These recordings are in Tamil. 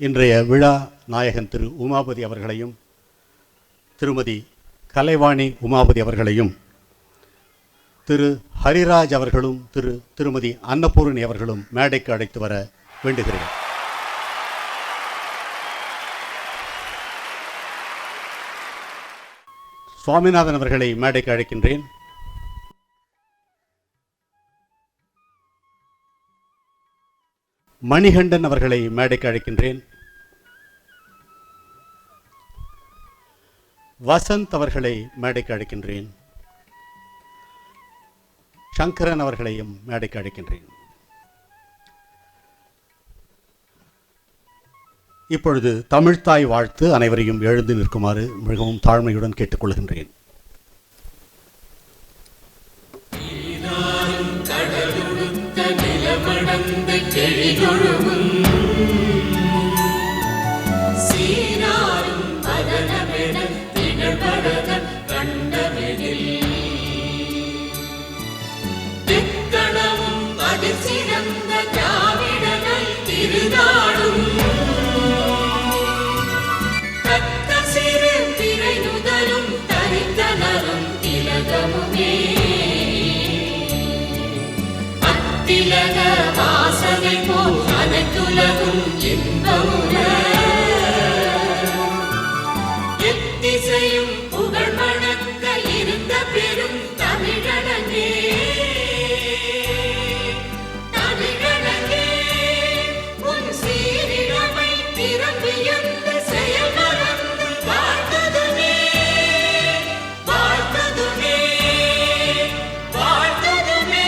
இன்றைய விழா நாயகன் திரு உமாபதி அவர்களையும் திருமதி கலைவாணி உமாபதி அவர்களையும் திரு ஹரிராஜ் அவர்களும் திருமதி அன்னபூரணி அவர்களும் மேடைக்கு அழைத்து வர வேண்டுகிறேன். சுவாமிநாதன் அவர்களை மேடைக்கு அழைக்கின்றேன். மணிகண்டன் அவர்களை மேடைக்கு அழைக்கின்றேன். வசந்த் அவர்களை மேடைக்கு அழைக்கின்றேன். சங்கரன் அவர்களையும் மேடைக்கு அழைக்கின்றேன். இப்பொழுது தமிழ்த்தாய் வாழ்த்து அனைவரையும் எழுந்து நிற்குமாறு மிகவும் தாழ்மையுடன் கேட்டுக்கொள்கின்றேன். திலக வாசனை போல் அனைத்துலகும் இன்பமுற எத்திசையும் புகழ் மணக்க இருந்த பெரும் தமிழனே தமிழனே உன் சீரிழமை திறம்பியந்த செயல் மறந்து வாழ்த்ததுமே வாழ்த்ததுமே வாழ்த்ததுமே.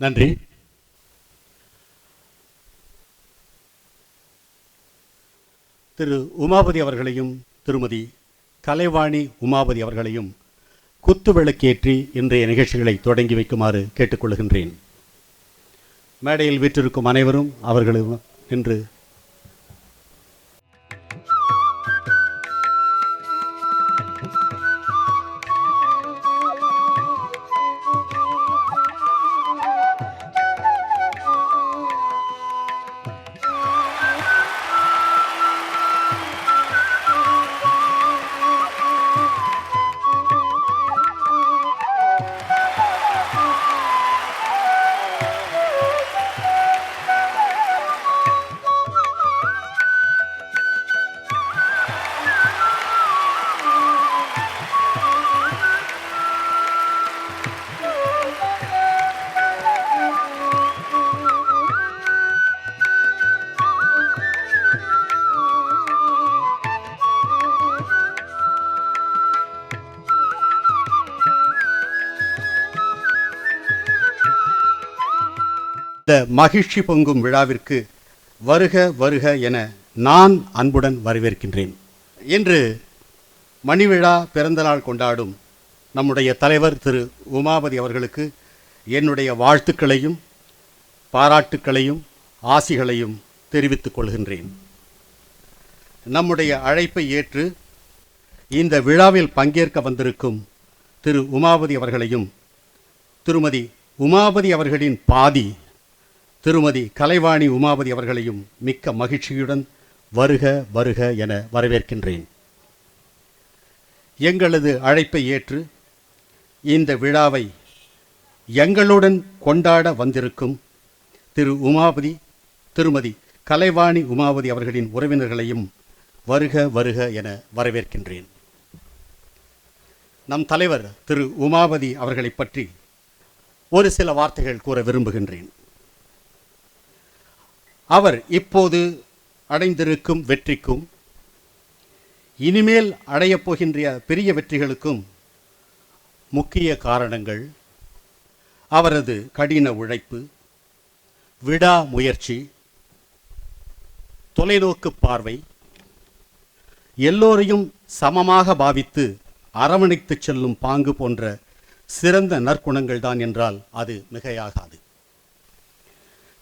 நன்றி. திரு உமாபதி அவர்களையும் திருமதி கலைவாணி உமாபதி அவர்களையும் குத்துவிளக்கேற்றி இன்றைய நிகழ்ச்சிகளை தொடங்கி வைக்குமாறு கேட்டுக்கொள்கின்றேன். மேடையில் வீற்றிருக்கும் அனைவரும் அவர்களும் நின்று இந்த மகிழ்ச்சி பொங்கும் விழாவிற்கு வருக வருக என நான் அன்புடன் வரவேற்கின்றேன். இன்று மணிவிழா பிறந்தநாள் கொண்டாடும் நம்முடைய தலைவர் திரு உமாபதி அவர்களுக்கு என்னுடைய வாழ்த்துக்களையும் பாராட்டுக்களையும் ஆசிகளையும் தெரிவித்துக் கொள்கின்றேன். நம்முடைய அழைப்பை ஏற்று இந்த விழாவில் பங்கேற்க வந்திருக்கும் திரு உமாபதி அவர்களையும் திருமதி உமாபதி அவர்களின் பாதி திருமதி கலைவாணி உமாபதி அவர்களையும் மிக்க மகிழ்ச்சியுடன் வருக வருக என வரவேற்கின்றேன். எங்களது அழைப்பை ஏற்று இந்த விழாவை எங்களுடன் கொண்டாட வந்திருக்கும் திரு உமாபதி திருமதி கலைவாணி உமாபதி அவர்களின் உறவினர்களையும் வருக வருக என வரவேற்கின்றேன். நம் தலைவர் திரு உமாபதி அவர்களை பற்றி ஒரு சில வார்த்தைகள் கூற விரும்புகின்றேன். அவர் இப்போது அடைந்திருக்கும் வெற்றிக்கும் இனிமேல் அடையப் போகின்ற பெரிய வெற்றிகளுக்கும் முக்கிய காரணங்கள் அவரது கடின உழைப்பு, விடாமுயற்சி, தொலைநோக்கு பார்வை, எல்லோரையும் சமமாக பாவித்து அரவணைத்து செல்லும் பாங்கு போன்ற சிறந்த நற்குணங்கள் தான் என்றால் அது மிகையாகாது.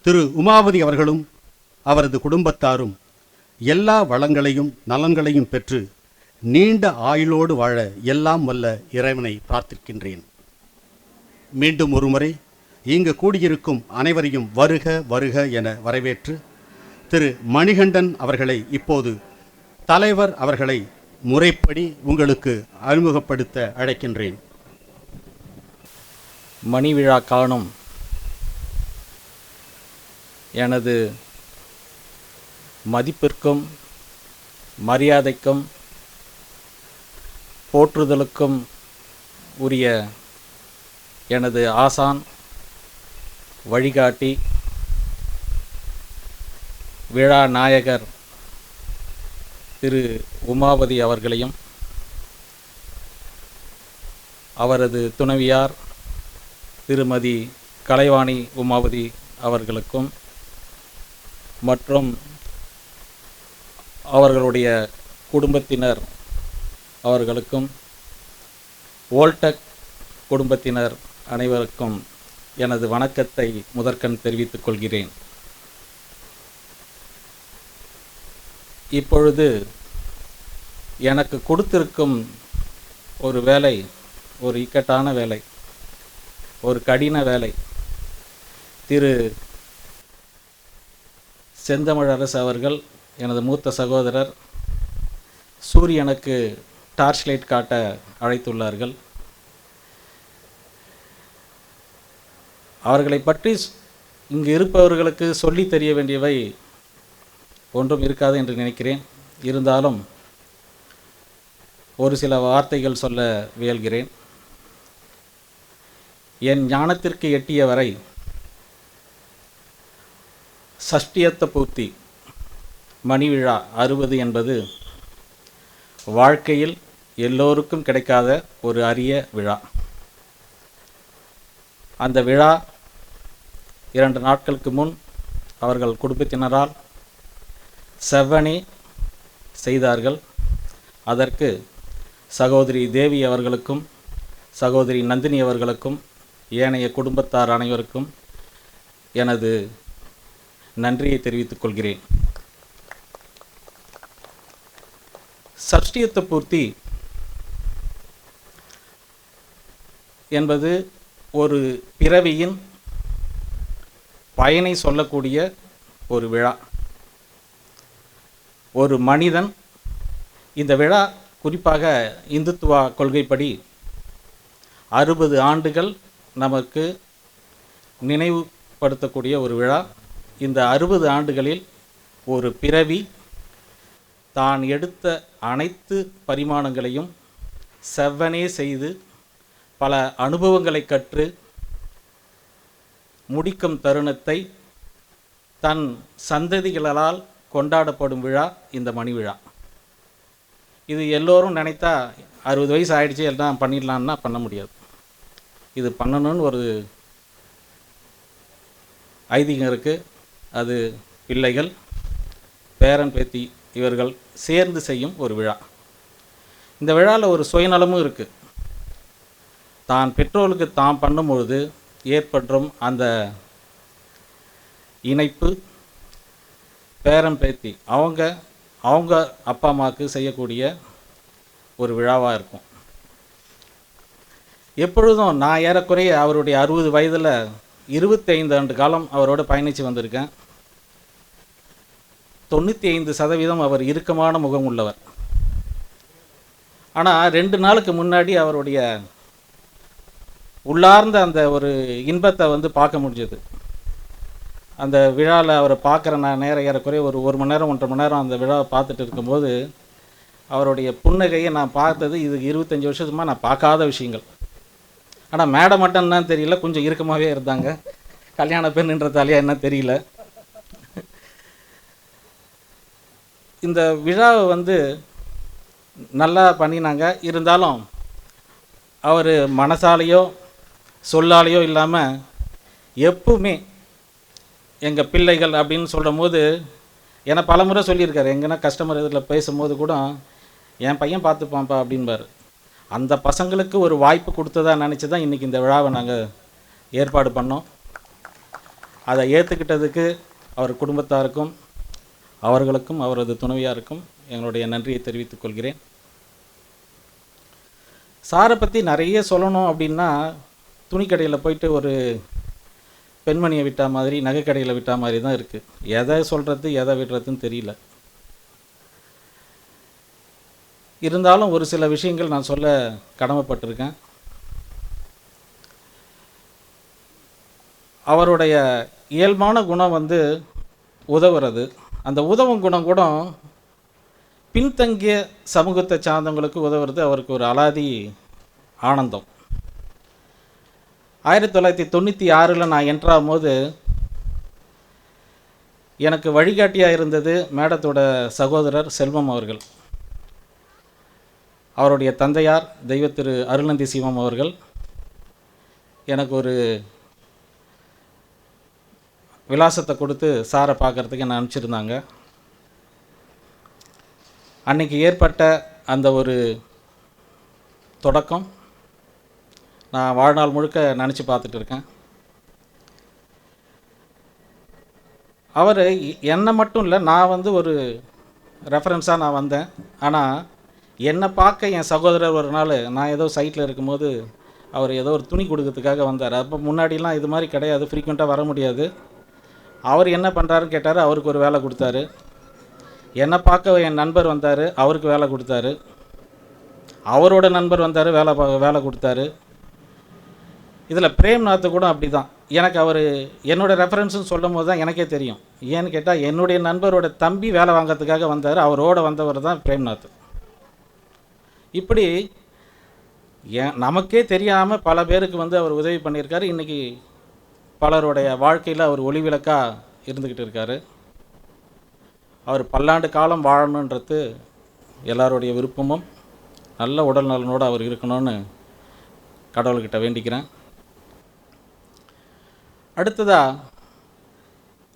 திரு உமாபதி அவர்களும் அவரது குடும்பத்தாரும் எல்லா வளங்களையும் நலன்களையும் பெற்று நீண்ட ஆயுளோடு வாழ எல்லாம் வல்ல இறைவனை பிரார்த்திக்கின்றேன். மீண்டும் ஒருமுறை இங்கு கூடியிருக்கும் அனைவரையும் வருக வருக என வரவேற்று திரு மணிகண்டன் அவர்களை இப்போது தலைவர் அவர்களை முறைப்படி உங்களுக்கு அறிமுகப்படுத்த அழைக்கின்றேன். மணி விழா காணும் எனது மதிப்பிற்கும் மரியாதைக்கும் போற்றுதலுக்கும் உரிய எனது ஆசான், வழிகாட்டி, விழா நாயகர் திரு உமாபதி அவர்களையும், அவரது துணைவியார் திருமதி கலைவாணி உமாபதி அவர்களுக்கும் மற்றும் அவர்களுடைய குடும்பத்தினர் அவர்களுக்கும், வோல்டெக் குடும்பத்தினர் அனைவருக்கும் எனது வணக்கத்தை முதற்கண் தெரிவித்துக் கொள்கிறேன். இப்பொழுது எனக்கு கொடுத்திருக்கும் ஒரு வேலை ஒரு இக்கட்டான வேலை, ஒரு கடின வேலை. திரு செந்தமிழரசு அவர்கள், எனது மூத்த சகோதரர், சூரியனுக்கு டார்ச் லைட் காட்ட அழைத்துள்ளார்கள். அவர்களை பற்றி இங்கு இருப்பவர்களுக்கு சொல்லி தெரிய வேண்டியவை ஒன்றும் இருக்காது என்று நினைக்கிறேன். இருந்தாலும் ஒரு சில வார்த்தைகள் சொல்ல முயல்கிறேன். என் ஞானத்திற்கு எட்டிய வரை சஷ்டியத்த பூர்த்தி மணி விழா 60 என்பது வாழ்க்கையில் எல்லோருக்கும் கிடைக்காத ஒரு அரிய விழா. அந்த விழா 2 நாட்களுக்கு முன் அவர்கள் குடும்பத்தினரால் செவ்வனே செய்தார்கள். அதற்கு சகோதரி தேவி அவர்களுக்கும் சகோதரி நந்தினி அவர்களுக்கும் ஏனைய குடும்பத்தார் அனைவருக்கும் எனது நன்றியை தெரிவித்துக் கொள்கிறேன். சஷ்டியத்த பூர்த்தி என்பது ஒரு பிறவியின் பயனை சொல்லக்கூடிய ஒரு விழா. ஒரு மனிதன், இந்த விழா குறிப்பாக இந்துத்துவா கொள்கைப்படி 60 ஆண்டுகள் நமக்கு நினைவுபடுத்தக்கூடிய ஒரு விழா. இந்த 60 ஆண்டுகளில் ஒரு பிறவி தான் எடுத்த அனைத்து பரிமாணங்களையும் செவ்வனே செய்து பல அனுபவங்களை கற்று முடிக்கும் தருணத்தை தன் சந்ததிகளால் கொண்டாடப்படும் விழா இந்த மணி விழா. இது எல்லோரும் நினைத்தா 60 வயசு ஆகிடுச்சு எல்லாம் பண்ணிடலான்னா பண்ண முடியாது. இது பண்ணணும்னு ஒரு ஐதீகம் இருக்குது. அது பிள்ளைகள், பேரன் பேத்தி இவர்கள் சேர்ந்து செய்யும் ஒரு விழா. இந்த விழாவில் ஒரு சுயநலமும் இருக்குது. தான் பெற்றோருக்கு தான் பண்ணும்பொழுது ஏற்படும் அந்த இணைப்பு, பேரன் பேத்தி அவங்க அப்பா அம்மாவுக்கு செய்யக்கூடிய ஒரு விழாவாக இருக்கும். எப்பொழுதும் நான் ஏறக்குறைய அவருடைய 60 வயதில் 25 ஆண்டு காலம் அவரோட பயணித்து வந்திருக்கேன். 95% அவர் இறுக்கமான முகம் உள்ளவர். ஆனால் 2 நாளுக்கு முன்னாடி அவருடைய உள்ளார்ந்த அந்த ஒரு இன்பத்தை பார்க்க முடிஞ்சது. அந்த விழாவில் அவரை பார்க்குற நான் ஏறக்குறைய ஒரு 1 மணி நேரம் 1.5 மணி நேரம் அந்த விழாவை பார்த்துட்டு இருக்கும்போது அவருடைய புன்னகையை நான் பார்த்தது இது 25 வருஷத்துமா நான் பார்க்காத விஷயங்கள். ஆனால் மேடம் மட்டும்தான் தெரியல, கொஞ்சம் இறுக்கமாகவே இருந்தாங்க. கல்யாண பெண்ணுன்றதாலையா என்ன தெரியல. இந்த விழாவை நல்லா பண்ணினாங்க. இருந்தாலும் அவர் மனசாலேயோ சொல்லாலேயோ இல்லாமல் எப்பவுமே எங்கள் பிள்ளைகள் அப்படின்னு சொல்லும் போது ஏன்னா பல முறை சொல்லியிருக்காரு. எங்கன்னா கஸ்டமர் இதில் பேசும்போது கூட என் பையன் பார்த்துப்பான்ப்பா அப்படின்பார். அந்த பசங்களுக்கு ஒரு வாய்ப்பு கொடுத்ததா நினச்சி தான் இன்றைக்கி இந்த விழாவை நாங்கள் ஏற்பாடு பண்ணோம். அதை ஏற்றுக்கிட்டதுக்கு அவர் குடும்பத்தாருக்கும் அவர்களுக்கும் அவரது துணைவியாருக்கும் எங்களுடைய நன்றியை தெரிவித்துக் கொள்கிறேன். சாரை பற்றி நிறைய சொல்லணும் அப்படின்னா துணிக்கடையில் போயிட்டு ஒரு பெண்மணியை விட்டா மாதிரி, நகைக்கடையில் விட்டா மாதிரி தான் இருக்குது. எதை சொல்கிறது எதை விடுறதுன்னு தெரியல. இருந்தாலும் ஒரு சில விஷயங்கள் நான் சொல்ல கடமைப்பட்டிருக்கேன். அவருடைய இயல்பான குணம் வந்து உதவுறது. அந்த உதவும் குணம் கூட பின்தங்கிய சமூகத்தை சார்ந்தவங்களுக்கு உதவுறது அவருக்கு ஒரு அலாதி ஆனந்தம். 1996 நான் என்ட்ராகும் போது எனக்கு வழிகாட்டியாக இருந்தது மேடத்தோட சகோதரர் செல்வம் அவர்கள். அவருடைய தந்தையார் தெய்வ திரு அருள்நந்தி சிவம் அவர்கள் எனக்கு ஒரு விலாசத்தை கொடுத்து சாரை பார்க்குறதுக்கு என்னை அனுப்பிச்சிருந்தாங்க. அன்றைக்கி ஏற்பட்ட அந்த ஒரு தொடக்கம் நான் வாழ்நாள் முழுக்க நினச்சி பார்த்துட்டு இருக்கேன். அவர் என்னை மட்டும் இல்லை, நான் வந்து ஒரு ரெஃபரன்ஸாக நான் வந்தேன். ஆனால் என்னை பார்க்க என் சகோதரர் ஒரு நாள் நான் ஏதோ சைட்டில் இருக்கும்போது அவர் ஏதோ ஒரு துணி கொடுக்கறதுக்காக வந்தார். அப்போ முன்னாடிலாம் இது மாதிரி கிடையாது, ஃப்ரீக்வெண்ட்டாக வர முடியாது. அவர் என்ன பண்ணுறாருன்னு கேட்டார், அவருக்கு ஒரு வேலை கொடுத்தாரு. என்னை பார்க்க என் நண்பர் வந்தார், அவருக்கு வேலை கொடுத்தாரு. அவரோட நண்பர் வந்தார், வேலை கொடுத்தாரு. இதில் பிரேம்நாத் கூட அப்படி தான். எனக்கு அவர் என்னோடய ரெஃபரன்ஸுன்னு சொல்லும் போது தான் எனக்கே தெரியும். ஏன்னு கேட்டால் என்னுடைய நண்பரோட தம்பி வேலை வாங்கிறதுக்காக வந்தார், அவரோட வந்தவர் தான் பிரேம்நாத். இப்படி நமக்கே தெரியாமல் பல பேருக்கு வந்து அவர் உதவி பண்ணியிருக்காரு. இன்றைக்கி பலருடைய வாழ்க்கையில் அவர் ஒளிவிளக்காக இருந்துக்கிட்டு இருக்கார். அவர் பல்லாண்டு காலம் வாழணுன்றது எல்லாருடைய விருப்பமும். நல்ல உடல் நலனோடு அவர் இருக்கணும்னு கடவுள்கிட்ட வேண்டிக்கிறேன். அடுத்ததாக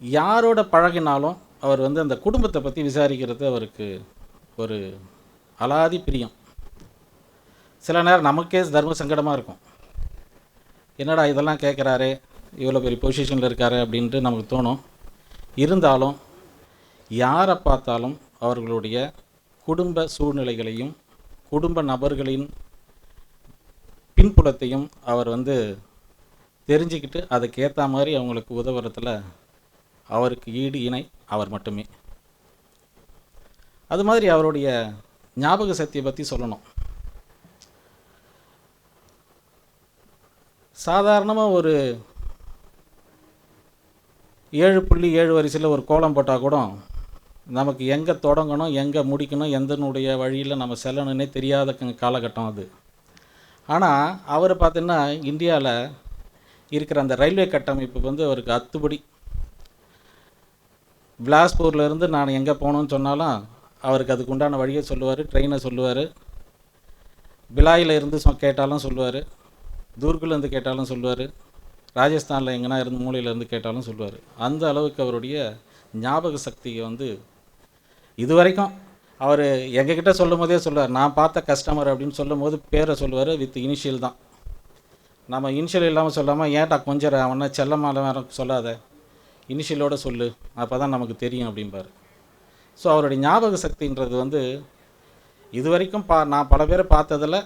யாரோட பழகினாலும் அவர் வந்து அந்த குடும்பத்தை பற்றி விசாரிக்கிறது அவருக்கு ஒரு அலாதி பிரியம். சில நேரம் நமக்கே தர்ம சங்கடமாக இருக்கும், என்னடா இதெல்லாம் கேட்குறாரு, இவ்வளோ பெரிய பொசிஷனில் இருக்காரு அப்படின்ட்டு நமக்கு தோணும். இருந்தாலும் யாரை பார்த்தாலும் அவர்களுடைய குடும்ப சூழ்நிலைகளையும் குடும்ப நபர்களின் பின்புலத்தையும் அவர் வந்து தெரிஞ்சுக்கிட்டு அதுக்கேற்ற மாதிரி அவங்களுக்கு உதவுறதில் அவருக்கு ஈடு இணை அவர் மட்டுமே. அது மாதிரி அவருடைய ஞாபக சக்தியை பற்றி சொல்லணும். சாதாரணமாக ஒரு 7.7 வரிசையில் ஒரு கோலம் போட்டால் கூட நமக்கு எங்கே தொடங்கணும் எங்கே முடிக்கணும் எந்தனுடைய வழியில் நம்ம செல்லணுன்னே தெரியாத காலகட்டம் அது. ஆனால் அவர் பார்த்தீங்கன்னா இந்தியாவில் இருக்கிற அந்த ரயில்வே கட்டமைப்பு வந்து அவருக்கு அத்துப்படி. பிலாஸ்பூர்லேருந்து நான் எங்கே போகணுன்னு சொன்னாலும் அவருக்கு அதுக்கு உண்டான வழியை சொல்லுவார், ட்ரெயினை சொல்லுவார். பிலாயில் இருந்து கேட்டாலும் சொல்லுவார், தூர்குலேருந்து கேட்டாலும் சொல்லுவார், ராஜஸ்தானில் எங்கன்னா இருந்து மூலையிலேருந்து கேட்டாலும் சொல்லுவார். அந்த அளவுக்கு அவருடைய ஞாபக சக்தியை வந்து இது வரைக்கும் அவர் எங்ககிட்ட சொல்லும் போதே சொல்லுவார், நான் பார்த்த கஸ்டமர் அப்படின்னு சொல்லும் போது பேரை சொல்லுவார், வித் இனிஷியல் தான். நம்ம இனிஷியல் இல்லாமல் சொல்லாமல் ஏன்டா கொஞ்சம் அவனை செல்லமால வேற சொல்லாத, இனிஷியலோடு சொல்லு, அப்போ தான் நமக்கு தெரியும் அப்படிம்பார். ஸோ அவருடைய ஞாபக சக்தின்றது வந்து இது வரைக்கும் நான் பல பேரை பார்த்ததில்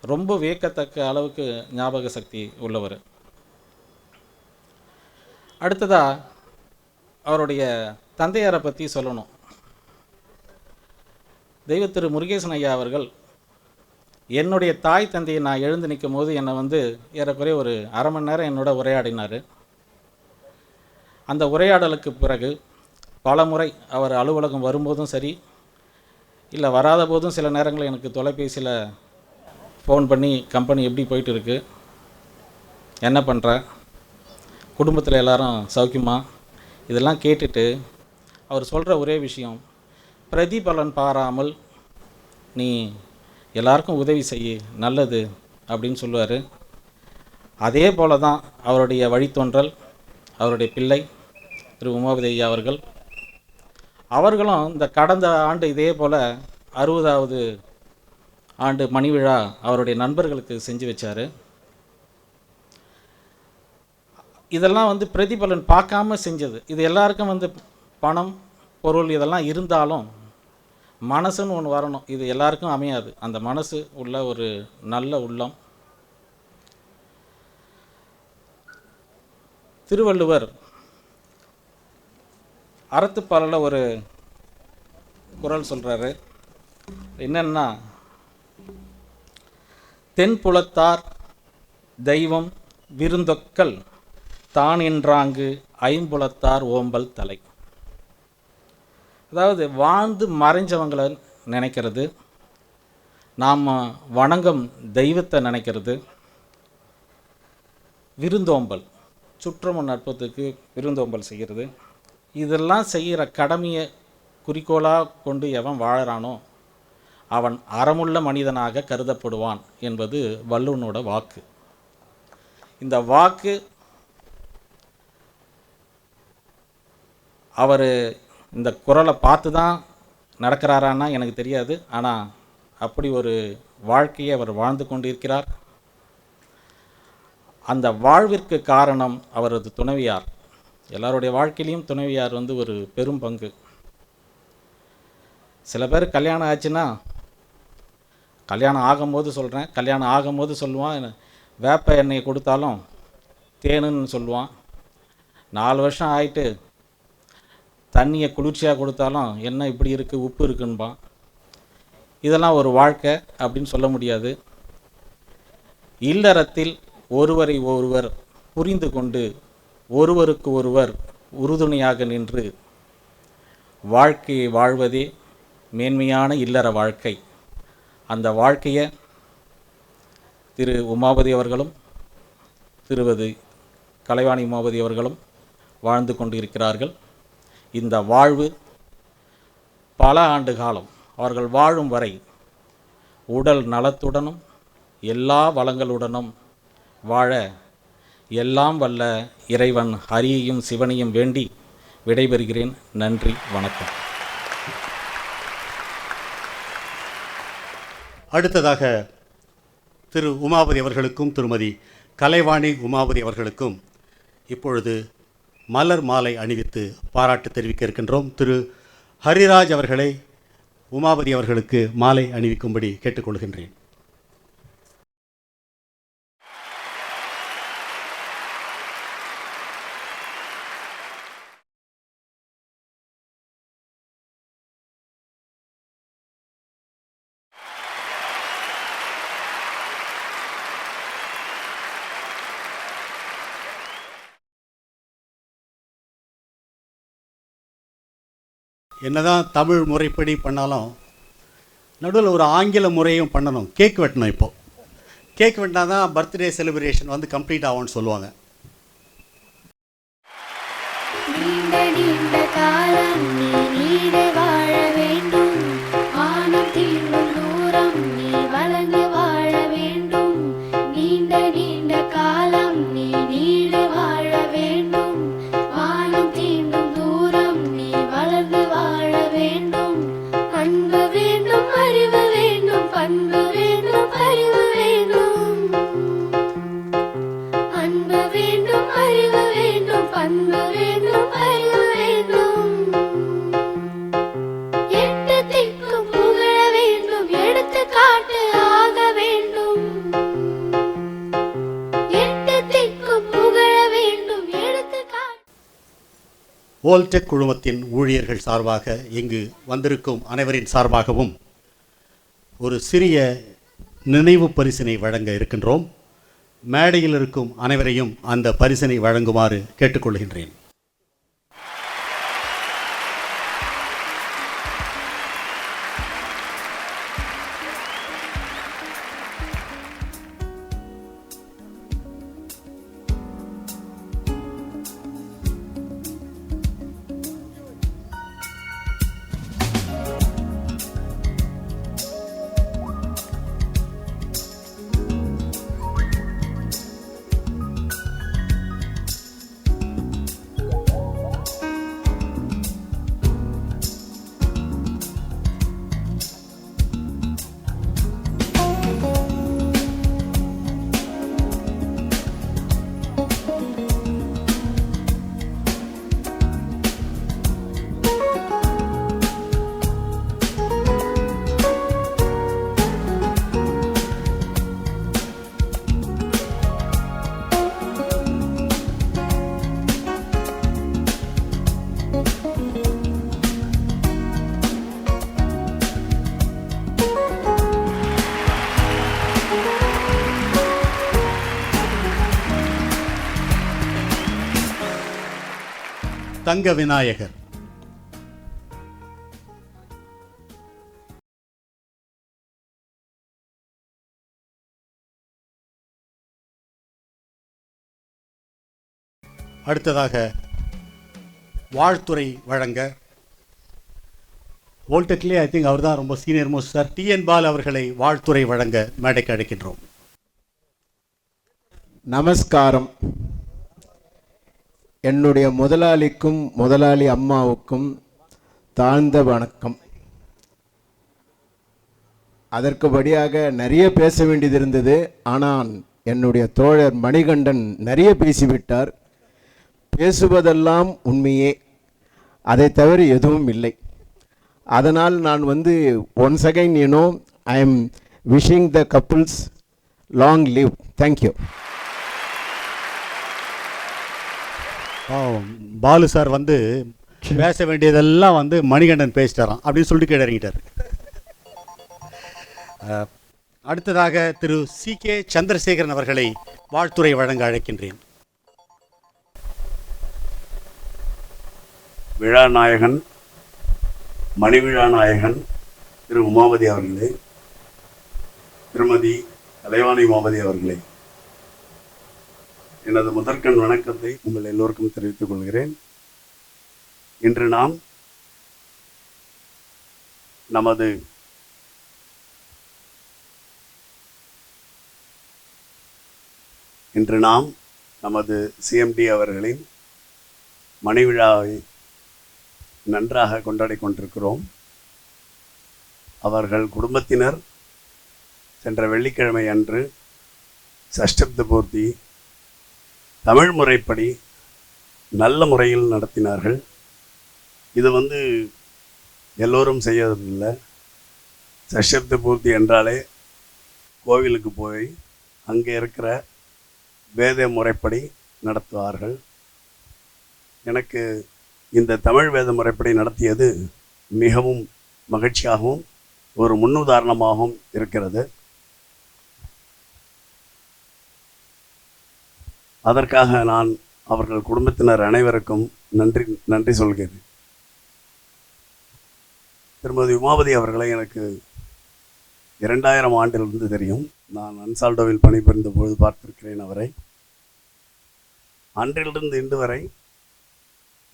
ரொம்ப வியக்கத்தக்க அளவுக்கு ஞாபக சக்தி உள்ளவர். அடுத்ததாக அவருடைய தந்தையாரை பற்றி சொல்லணும். தெய்வ திரு முருகேசன் ஐயா அவர்கள் என்னுடைய தாய் தந்தையை நான் எழுந்து நிற்கும் போது என்னை வந்து ஏறக்குறைய ஒரு அரை மணி நேரம் என்னோட உரையாடினார். அந்த உரையாடலுக்கு பிறகு பல முறை அவர் அலுவலகம் வரும்போதும் சரி இல்லை வராத போதும் சில நேரங்களில் எனக்கு தொலைபேசியில் ஃபோன் பண்ணி கம்பெனி எப்படி போயிட்டு இருக்கு, என்ன பண்ணுற, குடும்பத்தில் எல்லாரும் சௌக்கியமா, இதெல்லாம் கேட்டுட்டு அவர் சொல்கிற ஒரே விஷயம், பிரதிபலன் பாராமல் நீ எல்லாருக்கும் உதவி செய்ய, நல்லது அப்படின்னு சொல்லுவார். அதே போல தான் அவருடைய வழித்தோன்றல் அவருடைய பிள்ளை திரு உமாபதி ஐயா அவர்களும் இந்த கடந்த ஆண்டு இதே போல் 60வது ஆண்டு மணி விழா அவருடைய நண்பர்களுக்கு செஞ்சு வச்சார். இதெல்லாம் வந்து பிரதிபலன் பார்க்காம செஞ்சது. இது எல்லாருக்கும் வந்து பணம் பொருள் இதெல்லாம் இருந்தாலும் மனசுன்னு ஒன்று வரணும், இது எல்லாருக்கும் அமையாது. அந்த மனசு உள்ள ஒரு நல்ல உள்ளம். திருவள்ளுவர் அறத்துப்பாலில் ஒரு குறள் சொல்கிறாரு. என்னன்னா, தென்புலத்தார் தெய்வம் விருந்தொக்கல் தான் என்றாங்கு ஐம்புலத்தார் ஓம்பல் தலை. அதாவது வாழ்ந்து மறைஞ்சவங்களை நினைக்கிறது, நாம் வணங்கும் தெய்வத்தை நினைக்கிறது, விருந்தோம்பல் சுற்றமும் நட்பத்துக்கு விருந்தோம்பல் செய்கிறது. இதெல்லாம் செய்கிற கடமையை குறிக்கோளாக கொண்டு எவன் வாழறானோ அவன் அறமுள்ள மனிதனாக கருதப்படுவான் என்பது வள்ளுவனோட வாக்கு. இந்த வாக்கு அவர் இந்த குறளை பார்த்து தான் நடக்கிறாரான்னா எனக்கு தெரியாது. ஆனால் அப்படி ஒரு வாழ்க்கையை அவர் வாழ்ந்து கொண்டிருக்கிறார். அந்த வாழ்விற்கு காரணம் அவரது துணைவியார். எல்லாருடைய வாழ்க்கையிலையும் துணைவியார் ஒரு பெரும் பங்கு. சில பேர் கல்யாணம் ஆச்சுன்னா, கல்யாணம் ஆகும்போது சொல்கிறேன், கல்யாணம் ஆகும்போது சொல்லுவான் வேப்ப எண்ணெயை கொடுத்தாலும் தேனுன்னு சொல்லுவான். 4 வருஷம் ஆயிட்டு தண்ணியை குளிர்ச்சியாக கொடுத்தாலும் என்ன இப்படி இருக்குது, உப்பு இருக்குன்பான். இதெல்லாம் ஒரு வாழ்க்கை அப்படின்னு சொல்ல முடியாது. இல்லறத்தில் ஒருவரை ஒருவர் புரிந்து கொண்டு ஒருவருக்கு ஒருவர் உறுதுணையாக நின்று வாழ்க்கையை வாழ்வதே மேன்மையான இல்லற வாழ்க்கை. அந்த வாழ்க்கையை திரு உமாபதி அவர்களும் திருவது கலைவாணி உமாபதி அவர்களும் வாழ்ந்து கொண்டிருக்கிறார்கள். இந்த வாழ்வு பல ஆண்டு காலம் அவர்கள் வாழும் வரை உடல் நலத்துடனும் எல்லா வளங்களுடனும் வாழ எல்லாம் வல்ல இறைவன் ஹரியையும் சிவனையும் வேண்டி விடைபெறுகிறேன். நன்றி, வணக்கம். அடுத்ததாக திரு உமாபதி அவர்களுக்கும் திருமதி கலைவாணி உமாபதி அவர்களுக்கும் இப்பொழுது மலர் மாலை அணிவித்து பாராட்டு தெரிவிக்க இருக்கின்றோம். திரு ஹரிராஜ் அவர்களை உமாபதி அவர்களுக்கு மாலை அணிவிக்கும்படி கேட்டுக்கொள்கின்றேன். என்னதான் தமிழ் முறைப்படி பண்ணாலும் நடுவில் ஒரு ஆங்கில முறையும் பண்ணணும். கேக் வெட்டணும். இப்போது கேக் வெட்டினா தான் பர்த்டே செலிப்ரேஷன் கம்ப்ளீட் ஆகும்னு சொல்லுவாங்க. நீண்ட நீண்ட காலம் நீ நீட வாழ வேண்டும், வானம் தீண்டும் தூரம் நீ வளர்ந்து வாழ வேண்டும். நீண்ட நீண்ட காலம் நீ நீட வாழ வேண்டும், வானம் தீண்டும் தூரம் நீ வளர்ந்து வாழ வேண்டும். அன்பு வேண்டும், அறிவு வேண்டும், பண்பு வேண்டும், அறிவு வேண்டும். அன்பு வேண்டும், அறிவு வேண்டும், பண்பு வேண்டும், அறிவு வேண்டும். எட்டு திக்கும் புகழ வேண்டும், எடுத்துக்காட்டு ஆக வேண்டும். எட்டு திக்கும் புகழ வேண்டும், எடுத்துக்காட்டு. வோல்டெக் குழுமத்தின் ஊழியர்கள் சார்பாக இங்கு வந்திருக்கும் அனைவரின் சார்பாகவும் ஒரு சிறிய நினைவு பரிசினை வழங்க இருக்கின்றோம். மேடையில் இருக்கும் அனைவரையும் அந்த பரிசினை வழங்குமாறு கேட்டுக்கொள்கின்றேன். தங்க விநாயகர். அடுத்ததாக வாழ்த்துறை வழங்க வோல்டெக்லேயே ஐ திங்க் அவர் தான் ரொம்ப சீனியர் மோஸ்ட் சார், TN பால் அவர்களை வாழ்த்துறை வழங்க மேடைக்கு அழைக்கின்றோம். நமஸ்காரம். என்னுடைய முதலாளிக்கும் முதலாளி அம்மாவுக்கும் தாழ்ந்த வணக்கம். அதற்குபடியாக நிறைய பேச வேண்டியது இருந்தது. ஆனால் என்னுடைய தோழர் மணிகண்டன் நிறைய பேசிவிட்டார். பேசுவதெல்லாம் உண்மையே, அதை தவிர எதுவும் இல்லை. அதனால் நான் once again I am wishing the couples long live. Thank you. Balu sir பேச வேண்டியதெல்லாம் மணிகண்டன் பேசிட்டாராம் அப்படின்னு சொல்லிட்டு கேட்டறிங்கிட்டார். அடுத்ததாக திரு CK சந்திரசேகரன் அவர்களை வாழ்த்துறை வழங்க அழைக்கின்றேன். விழாநாயகன் மணிவிழாநாயகன் திரு உமாபதி அவர்களே, திருமதி கலைவாணி உமாபதி அவர்களே, எனது முதற்கண் வணக்கத்தை உங்கள் எல்லோருக்கும் தெரிவித்துக் கொள்கிறேன். இன்று நாம் நமது CMD அவர்களின் மணிவிழாவை நன்றாக கொண்டாடி கொண்டிருக்கிறோம். அவர்கள் குடும்பத்தினர் சென்ற வெள்ளிக்கிழமை அன்று சஷ்டப்த பூர்த்தி தமிழ் முறைப்படி நல்ல முறையில் நடத்தினார்கள். இது எல்லோரும் செய்யறதில்லை. சஷ்டப்த பூர்த்தி என்றாலே கோவிலுக்கு போய் அங்கே இருக்கிற வேத முறைப்படி நடத்துவார்கள். எனக்கு இந்த தமிழ் வேத முறைப்படி நடத்தியது மிகவும் மகிழ்ச்சியாகவும் ஒரு முன்னுதாரணமாகவும் இருக்கிறது. அதற்காக நான் அவர்கள் குடும்பத்தினர் அனைவருக்கும் நன்றி சொல்கிறேன். திருமதி உமாபதி அவர்களை எனக்கு 2000 ஆண்டிலிருந்து தெரியும். நான் அன்சால்டோவில் பணிபுரிந்த பொழுது பார்த்திருக்கிறேன் அவரை. அன்றிலிருந்து இன்று வரை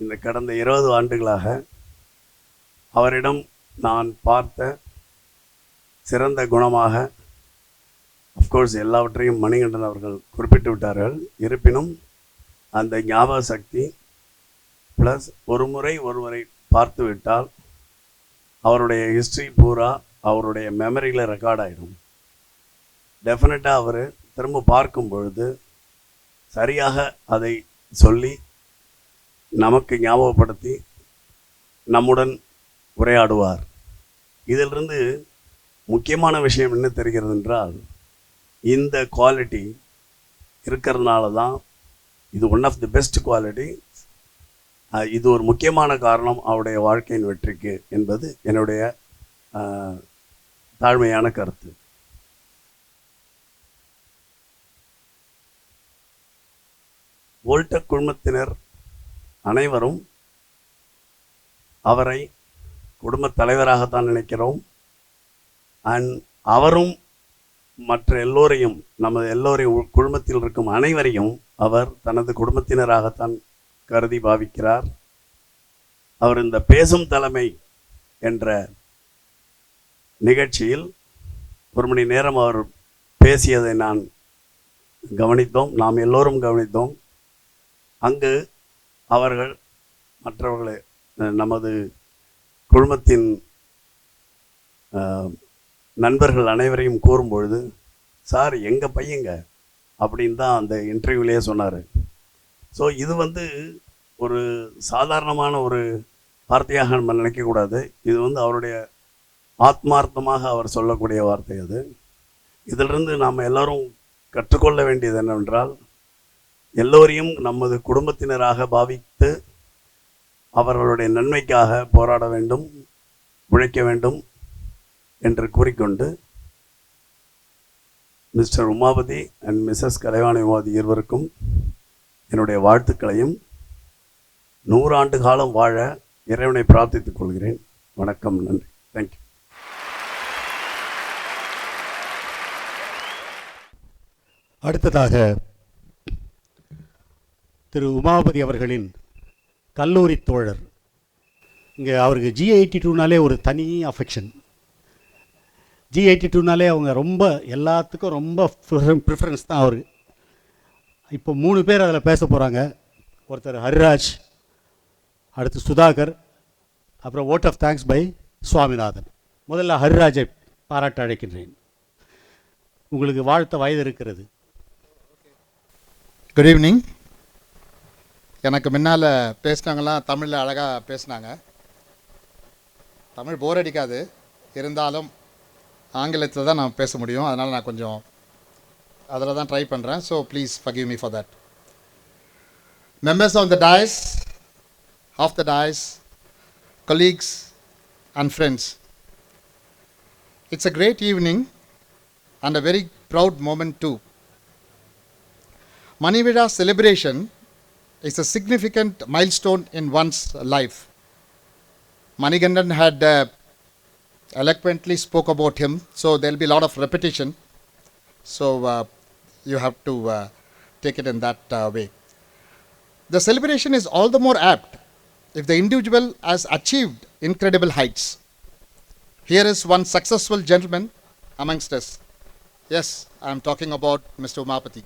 இந்த கடந்த 20 ஆண்டுகளாக அவரிடம் நான் பார்த்த சிறந்த குணமாக, அஃப்கோர்ஸ் எல்லாவற்றையும் மணிகண்டன் அவர்கள் குறிப்பிட்டு விட்டார்கள். இருப்பினும் அந்த ஞாபக சக்தி ப்ளஸ் ஒருவரை பார்த்து விட்டால் அவருடைய ஹிஸ்ட்ரி பூரா அவருடைய மெமரியில் ரெக்கார்ட் ஆகிடும். டெஃபினட்டாக அவர் திரும்ப பார்க்கும் பொழுது சரியாக அதை சொல்லி நமக்கு ஞாபகப்படுத்தி நம்முடன் உரையாடுவார். இதிலிருந்து முக்கியமான விஷயம் என்ன தெரிகிறது என்றால், இந்த குவாலிட்டி இருக்கிறதுனால தான் இது one of the best quality. இது ஒரு முக்கியமான காரணம் அவருடைய வாழ்க்கையின் வெற்றிக்கு என்பது என்னுடைய தாழ்மையான கருத்து. வோல்டெக் குழுமத்தினர் அனைவரும் அவரை குடும்பத் தலைவராகத்தான் நினைக்கிறோம். அண்ட் அவரும் மற்ற எல்லோரையும், நமது எல்லோரையும், குழுமத்தில் இருக்கும் அனைவரையும் அவர் தனது குடும்பத்தினராகத்தான் கருதி பாவிக்கிறார். அவர் இந்த பேசும் தலைமை என்ற நிகழ்ச்சியில் 1 மணி நேரம் அவர் பேசியதை நாம் எல்லோரும் கவனித்தோம். அங்கு அவர்கள் மற்றவர்களை, நமது குழுமத்தின் நண்பர்கள் அனைவரையும் கூறும்பொழுது, சார் எங்கள் பையங்க அப்படின்னு தான் அந்த இன்டர்வியூலேயே சொன்னார். ஸோ இது ஒரு சாதாரணமான ஒரு வார்த்தையாக நம்ம நினைக்கக்கூடாது. இது அவருடைய ஆத்மார்த்தமாக அவர் சொல்லக்கூடிய வார்த்தை. அது இதிலிருந்து நாம் எல்லோரும் கற்றுக்கொள்ள வேண்டியது என்னவென்றால், எல்லோரையும் நமது குடும்பத்தினராக பாவித்து அவர்களுடைய நன்மைக்காக போராட வேண்டும், உழைக்க வேண்டும் என்று கூறிக்கொண்டு, mister Umapathy and missus Kalaivani Umapathy இருவருக்கும் என்னுடைய வாழ்த்துக்களையும் 100 ஆண்டு காலம் வாழ இறைவனை பிரார்த்தித்துக் கொள்கிறேன். வணக்கம், நன்றி, தேங்க்யூ. அடுத்ததாக திரு உமாபதி அவர்களின் கல்லூரி தோழர். இங்கே அவருக்கு G82னாலே ஒரு தனி அஃபெக்ஷன். G82னாலே அவங்க ரொம்ப எல்லாத்துக்கும் ரொம்ப ப்ரிஃபரன்ஸ் தான் அவருக்கு. இப்போ 3 பேர் அதில் பேச போகிறாங்க. ஒருத்தர் ஹரிராஜ், அடுத்து சுதாகர், அப்புறம் vote of thanks by Swaminathan. முதல்ல ஹரிராஜை பாராட்ட அழைக்கின்றேன். உங்களுக்கு வாழ்த்த வயது இருக்கிறது. Good evening. எனக்கு முன்னால் பேசினவங்களாம் தமிழில் அழகாக பேசினாங்க. தமிழ் போர் அடிக்காது, இருந்தாலும் ஆங்கிலத்தில் தான் நான் பேச முடியும். அதனால் நான் கொஞ்சம் அதில் தான் ட்ரை பண்ணுறேன். So please forgive me for that. Members on the dais, off the dais, colleagues and friends, it's a great evening and a very proud moment too. Manivida celebration is a significant milestone in one's life. Manigandan had eloquently spoke about him, so there'll be a lot of repetition. So you have to take it in that way. The celebration is all the more apt if the individual has achieved incredible heights. Here is one successful gentleman amongst us. Yes, I am talking about Mr. Umapati.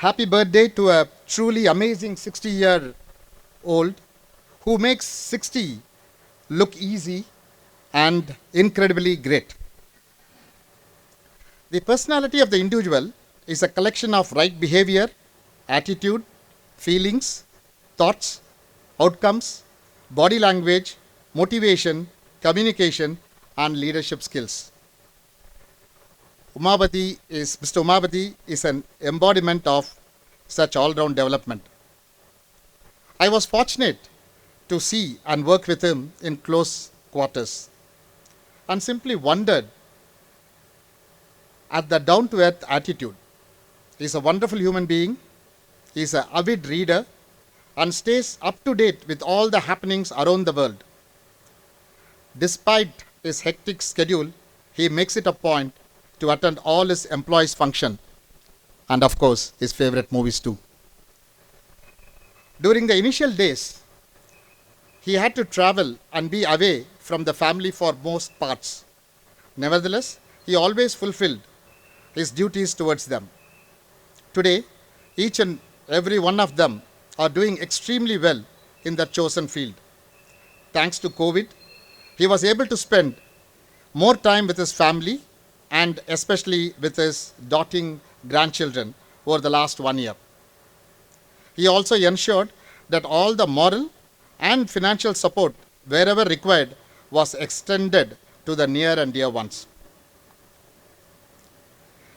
Happy birthday to a truly amazing 60-year-old who makes 60 look easy and incredibly great. The personality of the individual is a collection of right behavior, attitude, feelings, thoughts, outcomes, body language, motivation, communication, and leadership skills. Mr. Umapati is an embodiment of such all-round development. I was fortunate to see and work with him in close quarters and simply wondered at the down-to-earth attitude. He is a wonderful human being. He is an avid reader and stays up to date with all the happenings around the world. Despite his hectic schedule, he makes it a point to attend all his employees' function and of course his favorite movies too. During the initial days, he had to travel and be away from the family for most parts. Nevertheless, he always fulfilled his duties towards them. Today, each and every one of them are doing extremely well in their chosen field. Thanks to COVID, he was able to spend more time with his family and especially with his doting grandchildren over the last 1 year. He also ensured that all the moral and financial support wherever required was extended to the near and dear ones.